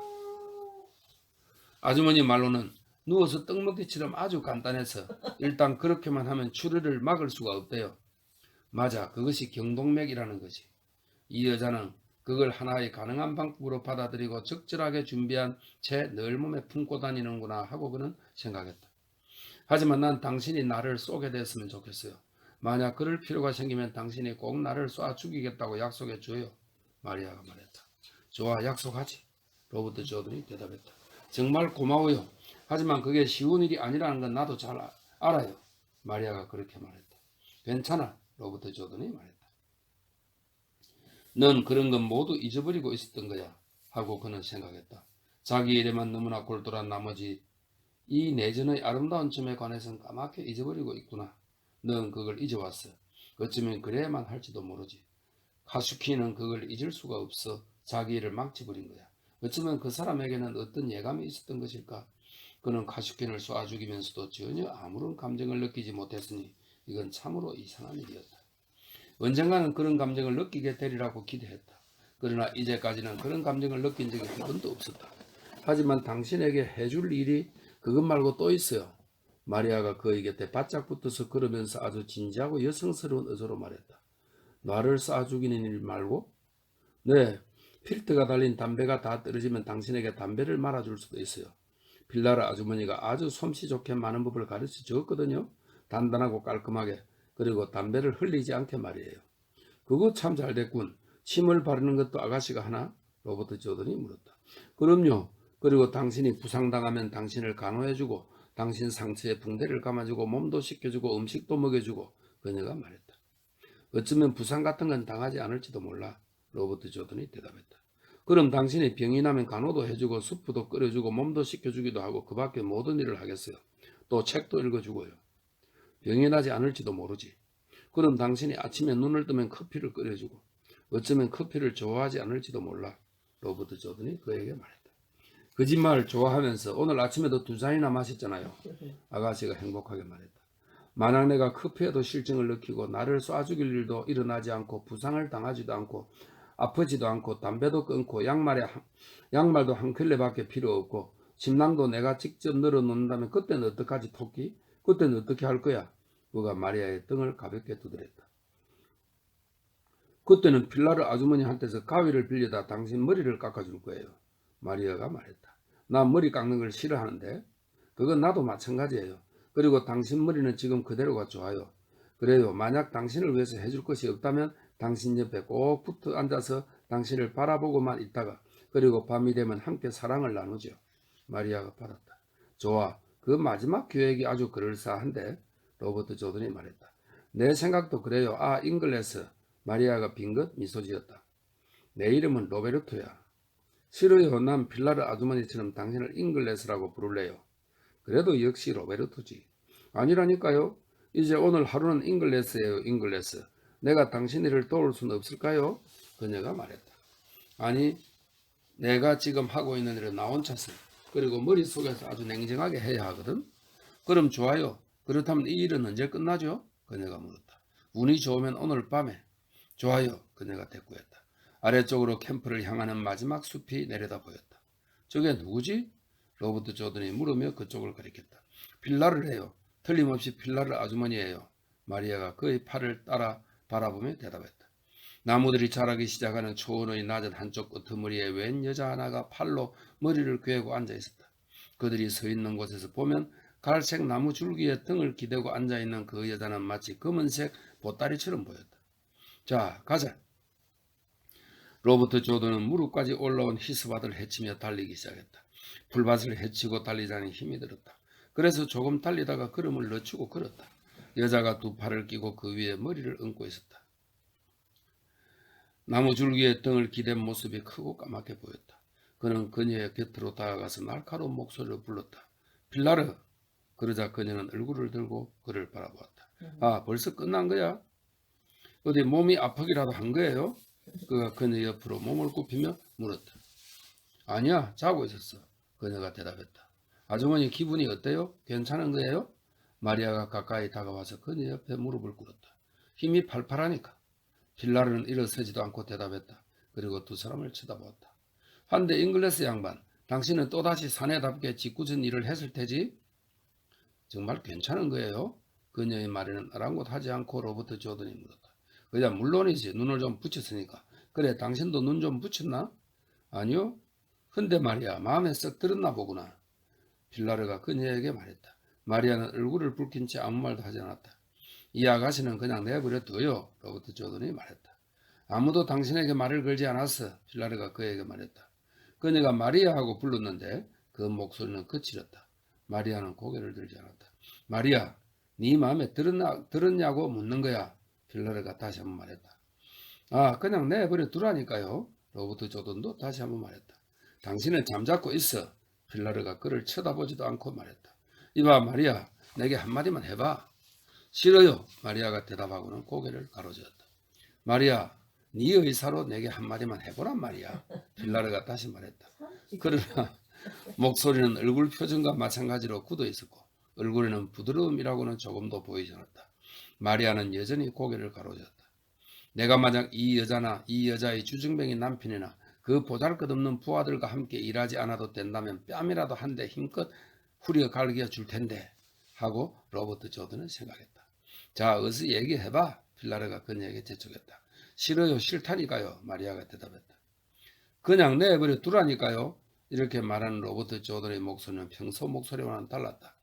아주머니 말로는 누워서 떡먹기처럼 아주 간단해서 일단 그렇게만 하면 출혈을 막을 수가 없대요. 맞아, 그것이 경동맥이라는 거지. 이 여자는 그걸 하나의 가능한 방법으로 받아들이고 적절하게 준비한 채 늘 몸에 품고 다니는구나 하고 그는 생각했다. 하지만 난 당신이 나를 쏘게 됐으면 좋겠어요. 만약 그럴 필요가 생기면 당신이 꼭 나를 쏴 죽이겠다고 약속해 줘요. 마리아가 말했다. 좋아, 약속하지. 로버트 조던이 대답했다. 정말 고마워요. 하지만 그게 쉬운 일이 아니라는 건 나도 잘 알아요. 마리아가 그렇게 말했다. 괜찮아. 로버트 조던이 말했다. 넌 그런 건 모두 잊어버리고 있었던 거야 하고 그는 생각했다. 자기 일에만 너무나 골똘한 나머지 이 내전의 아름다운 점에 관해서는 까맣게 잊어버리고 있구나. 넌 그걸 잊어왔어. 어쩌면 그래야만 할지도 모르지. 카슈키는 그걸 잊을 수가 없어 자기 일을 망쳐버린 거야. 어쩌면 그 사람에게는 어떤 예감이 있었던 것일까? 그는 카슈킨을 쏴 죽이면서도 전혀 아무런 감정을 느끼지 못했으니 이건 참으로 이상한 일이었다. 언젠가는 그런 감정을 느끼게 되리라고 기대했다. 그러나 이제까지는 그런 감정을 느낀 적이 한 번도 없었다. 하지만 당신에게 해줄 일이 그것 말고 또 있어요. 마리아가 그의 곁에 바짝 붙어서 걸으면서 아주 진지하고 여성스러운 어조로 말했다. 나를 쏴 죽이는 일 말고? 네, 필터가 달린 담배가 다 떨어지면 당신에게 담배를 말아줄 수도 있어요. 빌라르 아주머니가 아주 솜씨 좋게 많은 법을 가르쳐 주었거든요. 단단하고 깔끔하게. 그리고 담배를 흘리지 않게 말이에요. 그거 참 잘됐군. 침을 바르는 것도 아가씨가 하나? 로버트 조던이 물었다. 그럼요. 그리고 당신이 부상당하면 당신을 간호해주고 당신 상처에 붕대를 감아주고 몸도 씻겨주고 음식도 먹여주고 그녀가 말했다. 어쩌면 부상 같은 건 당하지 않을지도 몰라. 로버트 조던이 대답했다. 그럼 당신이 병이 나면 간호도 해주고 수프도 끓여주고 몸도 씻겨주기도 하고 그 밖에 모든 일을 하겠어요. 또 책도 읽어주고요. 병이 나지 않을지도 모르지. 그럼 당신이 아침에 눈을 뜨면 커피를 끓여주고 어쩌면 커피를 좋아하지 않을지도 몰라. 로버트 조던이 그에게 말했다. 거짓말 좋아하면서 오늘 아침에도 2잔이나 마셨잖아요. 아가씨가 행복하게 말했다. 만약 내가 커피에도 실증을 느끼고 나를 쏴 죽일 일도 일어나지 않고 부상을 당하지도 않고 아프지도 않고 담배도 끊고 양말도 한 켤레밖에 필요 없고 침낭도 내가 직접 늘어놓는다면 그때는 어떡하지 토끼? 그때는 어떻게 할 거야? 그가 마리아의 등을 가볍게 두드렸다. 그때는 필라르 아주머니한테서 가위를 빌려다 당신 머리를 깎아줄 거예요. 마리아가 말했다. 나 머리 깎는 걸 싫어하는데 그건 나도 마찬가지예요. 그리고 당신 머리는 지금 그대로가 좋아요. 그래요. 만약 당신을 위해서 해줄 것이 없다면 당신 옆에 꼭 붙어 앉아서 당신을 바라보고만 있다가 그리고 밤이 되면 함께 사랑을 나누죠. 마리아가 받았다. 좋아. 그 마지막 계획이 아주 그럴싸한데 로버트 조던이 말했다. 내 생각도 그래요. 아, 잉글레스. 마리아가 빙긋 미소 지었다. 내 이름은 로베르토야. 싫어요. 난 필라르 아주머니처럼 당신을 잉글레스라고 부를래요. 그래도 역시 로베르토지. 아니라니까요. 이제 오늘 하루는 잉글레스예요. 잉글레스. 내가 당신을 도울 수는 없을까요? 그녀가 말했다. 아니, 내가 지금 하고 있는 일은 나 혼자서 그리고 머릿속에서 아주 냉정하게 해야 하거든. 그럼 좋아요. 그렇다면 이 일은 언제 끝나죠? 그녀가 물었다. 운이 좋으면 오늘 밤에. 좋아요. 그녀가 대꾸했다. 아래쪽으로 캠프를 향하는 마지막 숲이 내려다 보였다. 저게 누구지? 로버트 조던이 물으며 그쪽을 가리켰다. 필라를 해요. 틀림없이 필라르 아주머니예요. 마리아가 그의 팔을 따라 바라보며 대답했다. 나무들이 자라기 시작하는 초원의 낮은 한쪽 끄트머리에 웬 여자 하나가 팔로 머리를 꿰고 앉아 있었다. 그들이 서 있는 곳에서 보면 갈색 나무 줄기에 등을 기대고 앉아 있는 그 여자는 마치 검은색 보따리처럼 보였다. 자, 가자. 로버트 조던은 무릎까지 올라온 히스밭을 헤치며 달리기 시작했다. 풀밭을 헤치고 달리자니 힘이 들었다. 그래서 조금 달리다가 걸음을 늦추고 걸었다. 여자가 두 팔을 끼고 그 위에 머리를 얹고 있었다. 나무 줄기에 등을 기댄 모습이 크고 까맣게 보였다. 그는 그녀의 곁으로 다가가서 날카로운 목소리로 불렀다. 필라르! 그러자 그녀는 얼굴을 들고 그를 바라보았다. 아, 벌써 끝난 거야? 어디 몸이 아프기라도 한 거예요? 그가 그녀 옆으로 몸을 굽히며 물었다. 아니야, 자고 있었어. 그녀가 대답했다. 아주머니 기분이 어때요? 괜찮은 거예요? 마리아가 가까이 다가와서 그녀 옆에 무릎을 꿇었다. 힘이 팔팔하니까. 필라르는 일어서지도 않고 대답했다. 그리고 두 사람을 쳐다보았다. 한데 잉글레스 양반, 당신은 또다시 사내답게 짓궂은 일을 했을 테지? 정말 괜찮은 거예요? 그녀의 말에는 아랑곳하지 않고 로버트 조던이 물었다. 그야 물론이지. 눈을 좀 붙였으니까. 그래, 당신도 눈 좀 붙였나? 아니요. 근데 말이야, 마음에 썩 들었나 보구나. 필라르가 그녀에게 말했다. 마리아는 얼굴을 붉힌 채 아무 말도 하지 않았다. 이 아가씨는 그냥 내버려 둬요. 로버트 조던이 말했다. 아무도 당신에게 말을 걸지 않았어. 필라르가 그에게 말했다. 그녀가 마리아하고 불렀는데 그 목소리는 거칠었다. 마리아는 고개를 들지 않았다. 마리아, 네 마음에 들었냐고 묻는 거야. 필라르가 다시 한번 말했다. 아, 그냥 내버려 두라니까요. 로버트 조던도 다시 한번 말했다. 당신은 잠자고 있어. 필라르가 그를 쳐다보지도 않고 말했다. 이봐 마리아, 내게 한마디만 해봐. 싫어요. 마리아가 대답하고는 고개를 가로저었다. 마리아, 네 의사로 내게 한마디만 해보란 말이야. 필라르가 다시 말했다. 그러나 목소리는 얼굴 표정과 마찬가지로 굳어 있었고 얼굴에는 부드러움이라고는 조금도 보이지 않았다. 마리아는 여전히 고개를 가로저었다. 내가 만약 이 여자나 이 여자의 주증뱅이 남편이나 그 보잘것없는 부하들과 함께 일하지 않아도 된다면 뺨이라도 한 대 힘껏 후려 갈겨 줄 텐데 하고 로버트 조던은 생각했다. 자, 어서 얘기해봐. 필라르가 그녀에게 재촉했다. 싫어요. 싫다니까요. 마리아가 대답했다. 그냥 내버려 두라니까요. 이렇게 말하는 로버트 조던의 목소리는 평소 목소리와는 달랐다.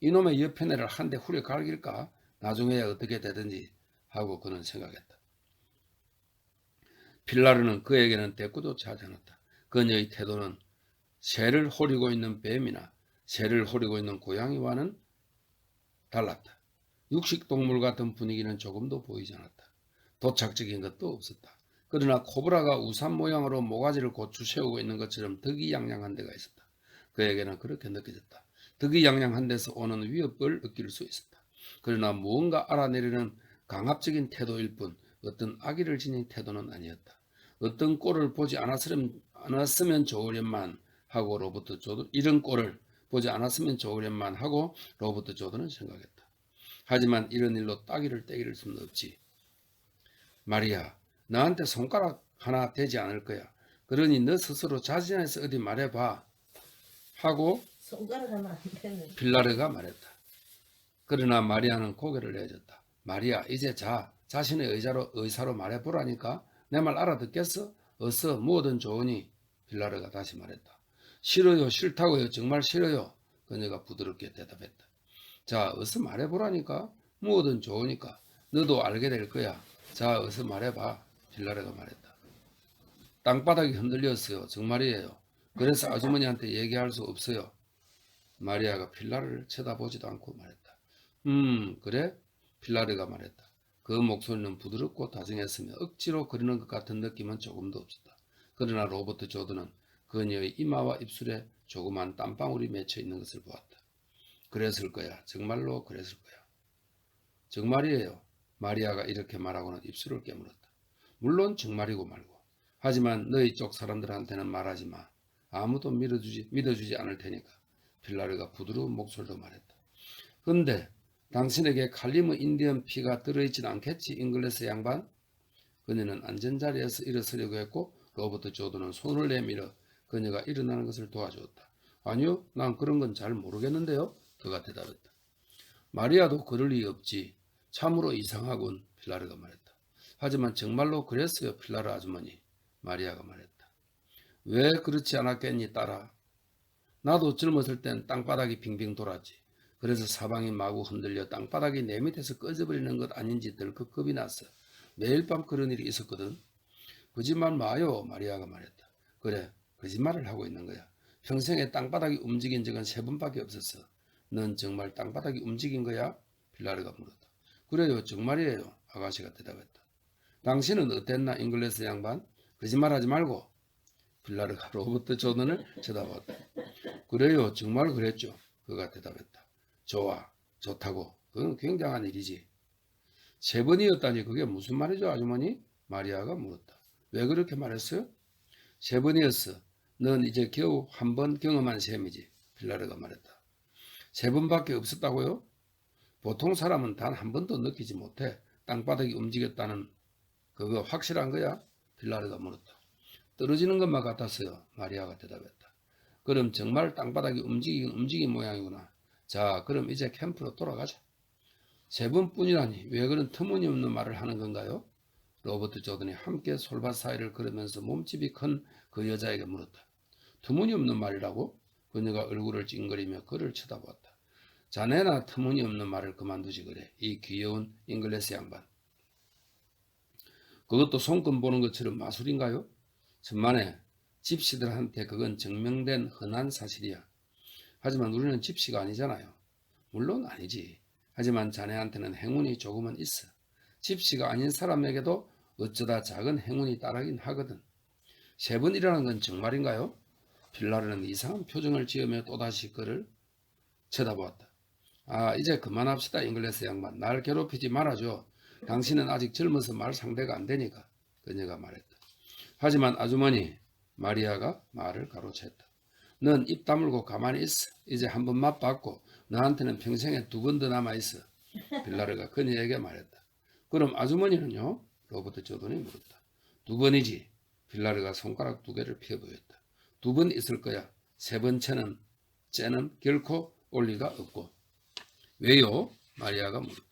이놈의 옆편애를 한 대 후려 갈길까? 나중에야 어떻게 되든지 하고 그는 생각했다. 필라르는 그에게는 대꾸조차 하지 않았다. 그녀의 태도는 새를 호리고 있는 뱀이나 새를 호리고 있는 고양이와는 달랐다. 육식동물 같은 분위기는 조금도 보이지 않았다. 도착적인 것도 없었다. 그러나 코브라가 우산 모양으로 모가지를 고추 세우고 있는 것처럼 득이양양한 데가 있었다. 그에게는 그렇게 느껴졌다. 득이양양한 데서 오는 위협을 느낄 수 있었다. 그러나 무언가 알아내려는 강압적인 태도일 뿐 어떤 악의를 지닌 태도는 아니었다. 어떤 꼴을 보지 않았으면 좋으련만 하고 로버트 조던 이런 꼴을 보지 않았으면 좋으련만 하고 로버트 조던은 생각했다. 하지만 이런 일로 따귀를 떼기를 수는 없지. 마리아, 너한테 손가락 하나 되지 않을 거야. 그러니 너 스스로 자진해서 어디 말해봐. 하고 손가락 하면 안 되는. 빌라르가 말했다. 그러나 마리아는 고개를 내줬다. 마리아, 이제 자신의 의사로 말해보라니까. 내 말 알아듣겠어? 어서 뭐든 좋으니. 빌라르가 다시 말했다. 싫어요, 싫다고요, 정말 싫어요. 그녀가 부드럽게 대답했다. 자, 어서 말해보라니까. 뭐든 좋으니까. 너도 알게 될 거야. 자, 어서 말해봐. 빌라르가 말했다. 땅바닥이 흔들렸어요. 정말이에요. 그래서 아주머니한테 얘기할 수 없어요. 마리아가 필라르를 쳐다보지도 않고 말했다. 그래? 필라르가 말했다. 그 목소리는 부드럽고 다정했으며 억지로 거리는 것 같은 느낌은 조금도 없었다. 그러나 로버트 조던은 그녀의 이마와 입술에 조그만 땀방울이 맺혀 있는 것을 보았다. 그랬을 거야. 정말로 그랬을 거야. 정말이에요. 마리아가 이렇게 말하고는 입술을 깨물었다. 물론 정말이고 말고. 하지만 너희 쪽 사람들한테는 말하지 마. 아무도 믿어주지 않을 테니까. 필라르가 부드러운 목소리로 말했다. 근데 당신에게 칼리무 인디언 피가 들어있진 않겠지, 잉글레스 양반? 그녀는 안전자리에서 일어서려고 했고 로버트 조던은 손을 내밀어 그녀가 일어나는 것을 도와주었다. 아니요, 난 그런 건 잘 모르겠는데요. 그가 대답했다. 마리아도 그럴 리 없지. 참으로 이상하군, 필라르가 말했다. 하지만 정말로 그랬어요, 필라르 아주머니. 마리아가 말했다. 왜 그렇지 않았겠니, 딸아? 나도 젊었을 땐 땅바닥이 빙빙 돌았지. 그래서 사방이 마구 흔들려 땅바닥이 내 밑에서 꺼져버리는 것 아닌지 덜컥 겁이 났어. 매일 밤 그런 일이 있었거든. 거짓말 마요, 마리아가 말했다. 그래, 거짓말을 하고 있는 거야. 평생에 땅바닥이 움직인 적은 3번밖에 없었어. 넌 정말 땅바닥이 움직인 거야? 필라르가 물었다. 그래요, 정말이에요, 아가씨가 대답했다. 당신은 어땠나, 잉글레스 양반? 거짓말하지 말고. 필라르가 로버트 조던을 쳐다봤다. 그래요, 정말 그랬죠. 그가 대답했다. 좋아, 좋다고. 그건 굉장한 일이지. 3번이었다니 그게 무슨 말이죠, 아주머니? 마리아가 물었다. 왜 그렇게 말했어요? 3번이었어. 넌 이제 겨우 1번 경험한 셈이지. 필라르가 말했다. 3번밖에 없었다고요? 보통 사람은 단 1번도 느끼지 못해. 땅바닥이 움직였다는 그거 확실한 거야? 필라르가 물었다. 떨어지는 것만 같았어요. 마리아가 대답했다. 그럼 정말 땅바닥이 움직인 모양이구나. 자, 그럼 이제 캠프로 돌아가자. 3번뿐이라니 왜 그런 터무니없는 말을 하는 건가요? 로버트 조던이 함께 솔밭 사이를 걸으면서 몸집이 큰 그 여자에게 물었다. 터무니없는 말이라고? 그녀가 얼굴을 찡그리며 그를 쳐다보았다. 자네나 터무니없는 말을 그만두지 그래. 이 귀여운 잉글레스 양반. 그것도 손금 보는 것처럼 마술인가요? 천만에 집시들한테 그건 증명된 흔한 사실이야. 하지만 우리는 집시가 아니잖아요. 물론 아니지. 하지만 자네한테는 행운이 조금은 있어. 집시가 아닌 사람에게도 어쩌다 작은 행운이 따르긴 하거든. 3번이라는 건 정말인가요? 필라르는 이상한 표정을 지으며 또다시 그를 쳐다보았다. 아, 이제 그만합시다, 잉글레스 양반. 날 괴롭히지 말아줘. 당신은 아직 젊어서 말 상대가 안 되니까. 그녀가 말했다. 하지만 아주머니, 마리아가 말을 가로챘다. 넌 입 다물고 가만히 있어. 이제 1번 맛봤고 너한테는 평생에 2번 더 남아있어. 빌라르가 그녀에게 말했다. 그럼 아주머니는요? 로버트 조던이 물었다. 2번이지. 빌라르가 손가락 2개를 펴 보였다. 2번 있을 거야. 3번째는 결코 올 리가 없고. 왜요? 마리아가 물었다.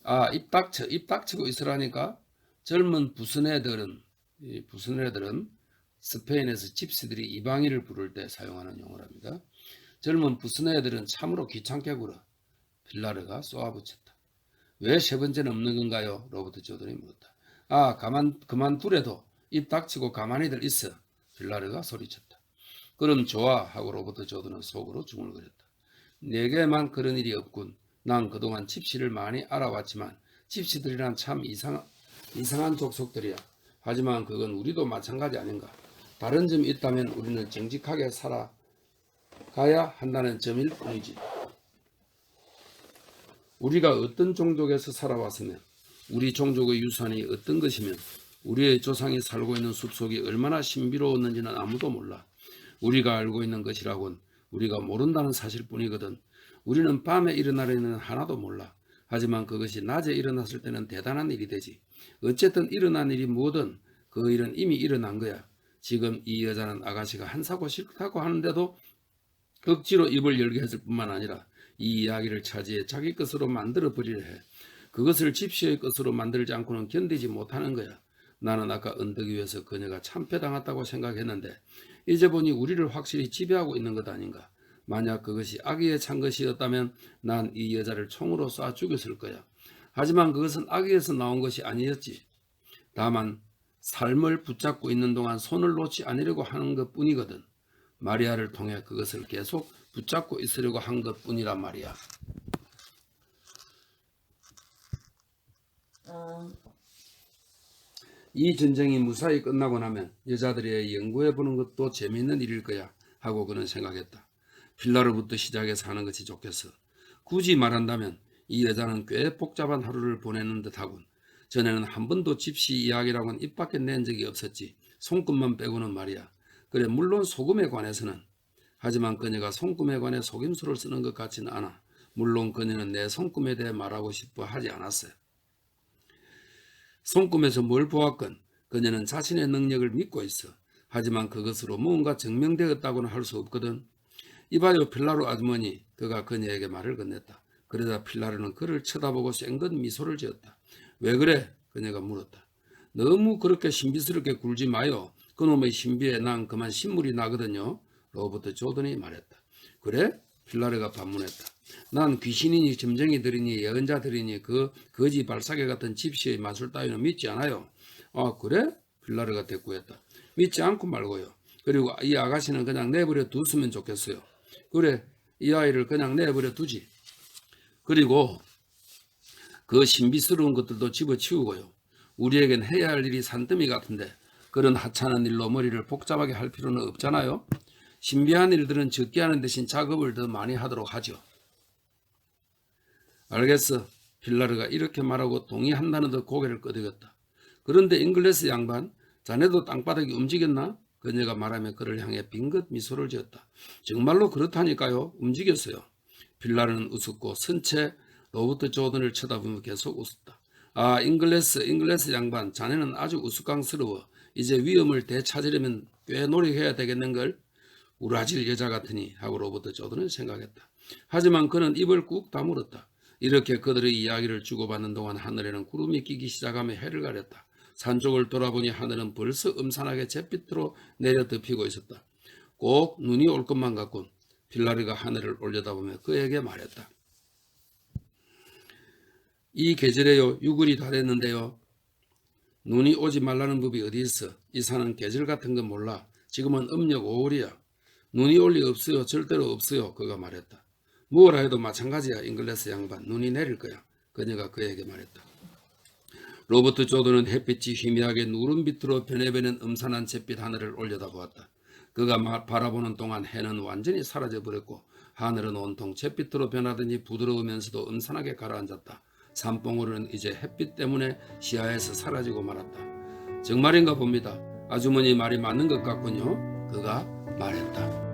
아, 입 닥치고 있으라니까. 젊은 부스네들은 스페인에서 집시들이 이방인을 부를 때 사용하는 용어랍니다. 젊은 부스네들은 참으로 귀찮게 굴어. 필라르가 쏘아붙였다. 왜 3번째는 없는 건가요? 로버트 조던이 물었다. 아, 그만두래도 입 닥치고 가만히들 있어. 필라르가 소리쳤다. 그럼 좋아 하고 로버트 조던은 속으로 중얼거렸다. 내게만 그런 일이 없군. 난 그동안 집시를 많이 알아왔지만 집시들이란 참 이상한 족속들이야. 하지만 그건 우리도 마찬가지 아닌가. 다른 점이 있다면 우리는 정직하게 살아가야 한다는 점일 뿐이지. 우리가 어떤 종족에서 살아왔으면 우리 종족의 유산이 어떤 것이면 우리의 조상이 살고 있는 숲속이 얼마나 신비로웠는지는 아무도 몰라. 우리가 알고 있는 것이라곤 우리가 모른다는 사실뿐이거든. 우리는 밤에 일어날 일은 하나도 몰라. 하지만 그것이 낮에 일어났을 때는 대단한 일이 되지. 어쨌든 일어난 일이 뭐든 그 일은 이미 일어난 거야. 지금 이 여자는 아가씨가 한사고 싫다고 하는데도 억지로 입을 열게 했을 뿐만 아니라 이 이야기를 차지해 자기 것으로 만들어 버리려 해. 그것을 집시의 것으로 만들지 않고는 견디지 못하는 거야. 나는 아까 언덕 위에서 그녀가 참패당했다고 생각했는데 이제 보니 우리를 확실히 지배하고 있는 것 아닌가. 만약 그것이 악의에 찬 것이었다면 난 이 여자를 총으로 쏴 죽였을 거야. 하지만 그것은 악의에서 나온 것이 아니었지. 다만 삶을 붙잡고 있는 동안 손을 놓지 않으려고 하는 것뿐이거든. 마리아를 통해 그것을 계속 붙잡고 있으려고 한 것뿐이란 말이야. 이 전쟁이 무사히 끝나고 나면 여자들이 연구해보는 것도 재미있는 일일 거야 하고 그는 생각했다. 필라로부터 시작해서 하는 것이 좋겠어. 굳이 말한다면 이 여자는 꽤 복잡한 하루를 보내는 듯하군. 전에는 한 번도 집시 이야기라고는 입 밖에 낸 적이 없었지. 손금만 빼고는 말이야. 그래 물론 소금에 관해서는. 하지만 그녀가 손금에 관해 속임수를 쓰는 것 같지는 않아. 물론 그녀는 내 손금에 대해 말하고 싶어 하지 않았어요. 손금에서 뭘 보았건 그녀는 자신의 능력을 믿고 있어. 하지만 그것으로 무언가 증명되었다고는 할 수 없거든. 이봐요 필라로 아주머니. 그가 그녀에게 말을 건넸다. 그러자 필라로는 그를 쳐다보고 쌩긋 미소를 지었다. 왜 그래? 그녀가 물었다. 너무 그렇게 신비스럽게 굴지 마요. 그놈의 신비에 난 그만 신물이 나거든요. 로버트 조던이 말했다. 그래? 필라르가 반문했다. 난 귀신이니 점쟁이들이니 예언자들이니 그 거지 발사계 같은 집시의 마술 따위는 믿지 않아요. 아 그래? 필라르가 대꾸했다. 믿지 않고 말고요. 그리고 이 아가씨는 그냥 내버려 뒀으면 좋겠어요. 그래 이 아이를 그냥 내버려 두지. 그리고 그 신비스러운 것들도 집어치우고요. 우리에겐 해야 할 일이 산더미 같은데 그런 하찮은 일로 머리를 복잡하게 할 필요는 없잖아요. 신비한 일들은 적게 하는 대신 작업을 더 많이 하도록 하죠. 알겠어. 필라르가 이렇게 말하고 동의한다는 듯 고개를 끄덕였다. 그런데 잉글레스 양반, 자네도 땅바닥이 움직였나? 그녀가 말하며 그를 향해 빙긋 미소를 지었다. 정말로 그렇다니까요. 움직였어요. 필라르는 웃었고 선체 로버트 조던을 쳐다보며 계속 웃었다. 아, 잉글레스 양반, 자네는 아주 우스꽝스러워. 이제 위험을 되찾으려면 꽤 노력해야 되겠는걸? 우라질 여자 같으니 하고 로버트 조던은 생각했다. 하지만 그는 입을 꾹 다물었다. 이렇게 그들의 이야기를 주고받는 동안 하늘에는 구름이 끼기 시작하며 해를 가렸다. 산쪽을 돌아보니 하늘은 벌써 음산하게 잿빛으로 내려 덮이고 있었다. 꼭 눈이 올 것만 같군. 필라르가 하늘을 올려다보며 그에게 말했다. 이 계절에요. 6월이 다 됐는데요. 눈이 오지 말라는 법이 어디 있어. 이 산은 계절 같은 건 몰라. 지금은 음력 5월이야. 눈이 올 리 없어요. 절대로 없어요. 그가 말했다. 무엇라 해도 마찬가지야. 잉글레스 양반. 눈이 내릴 거야. 그녀가 그에게 말했다. 로버트 조던은 햇빛이 희미하게 누른빛으로 변해버린 음산한 잿빛 하늘을 올려다보았다. 그가 바라보는 동안 해는 완전히 사라져버렸고 하늘은 온통 잿빛으로 변하더니 부드러우면서도 음산하게 가라앉았다. 산봉우리는 이제 햇빛 때문에 시야에서 사라지고 말았다. 정말인가 봅니다. 아주머니 말이 맞는 것 같군요. 그가 말했다.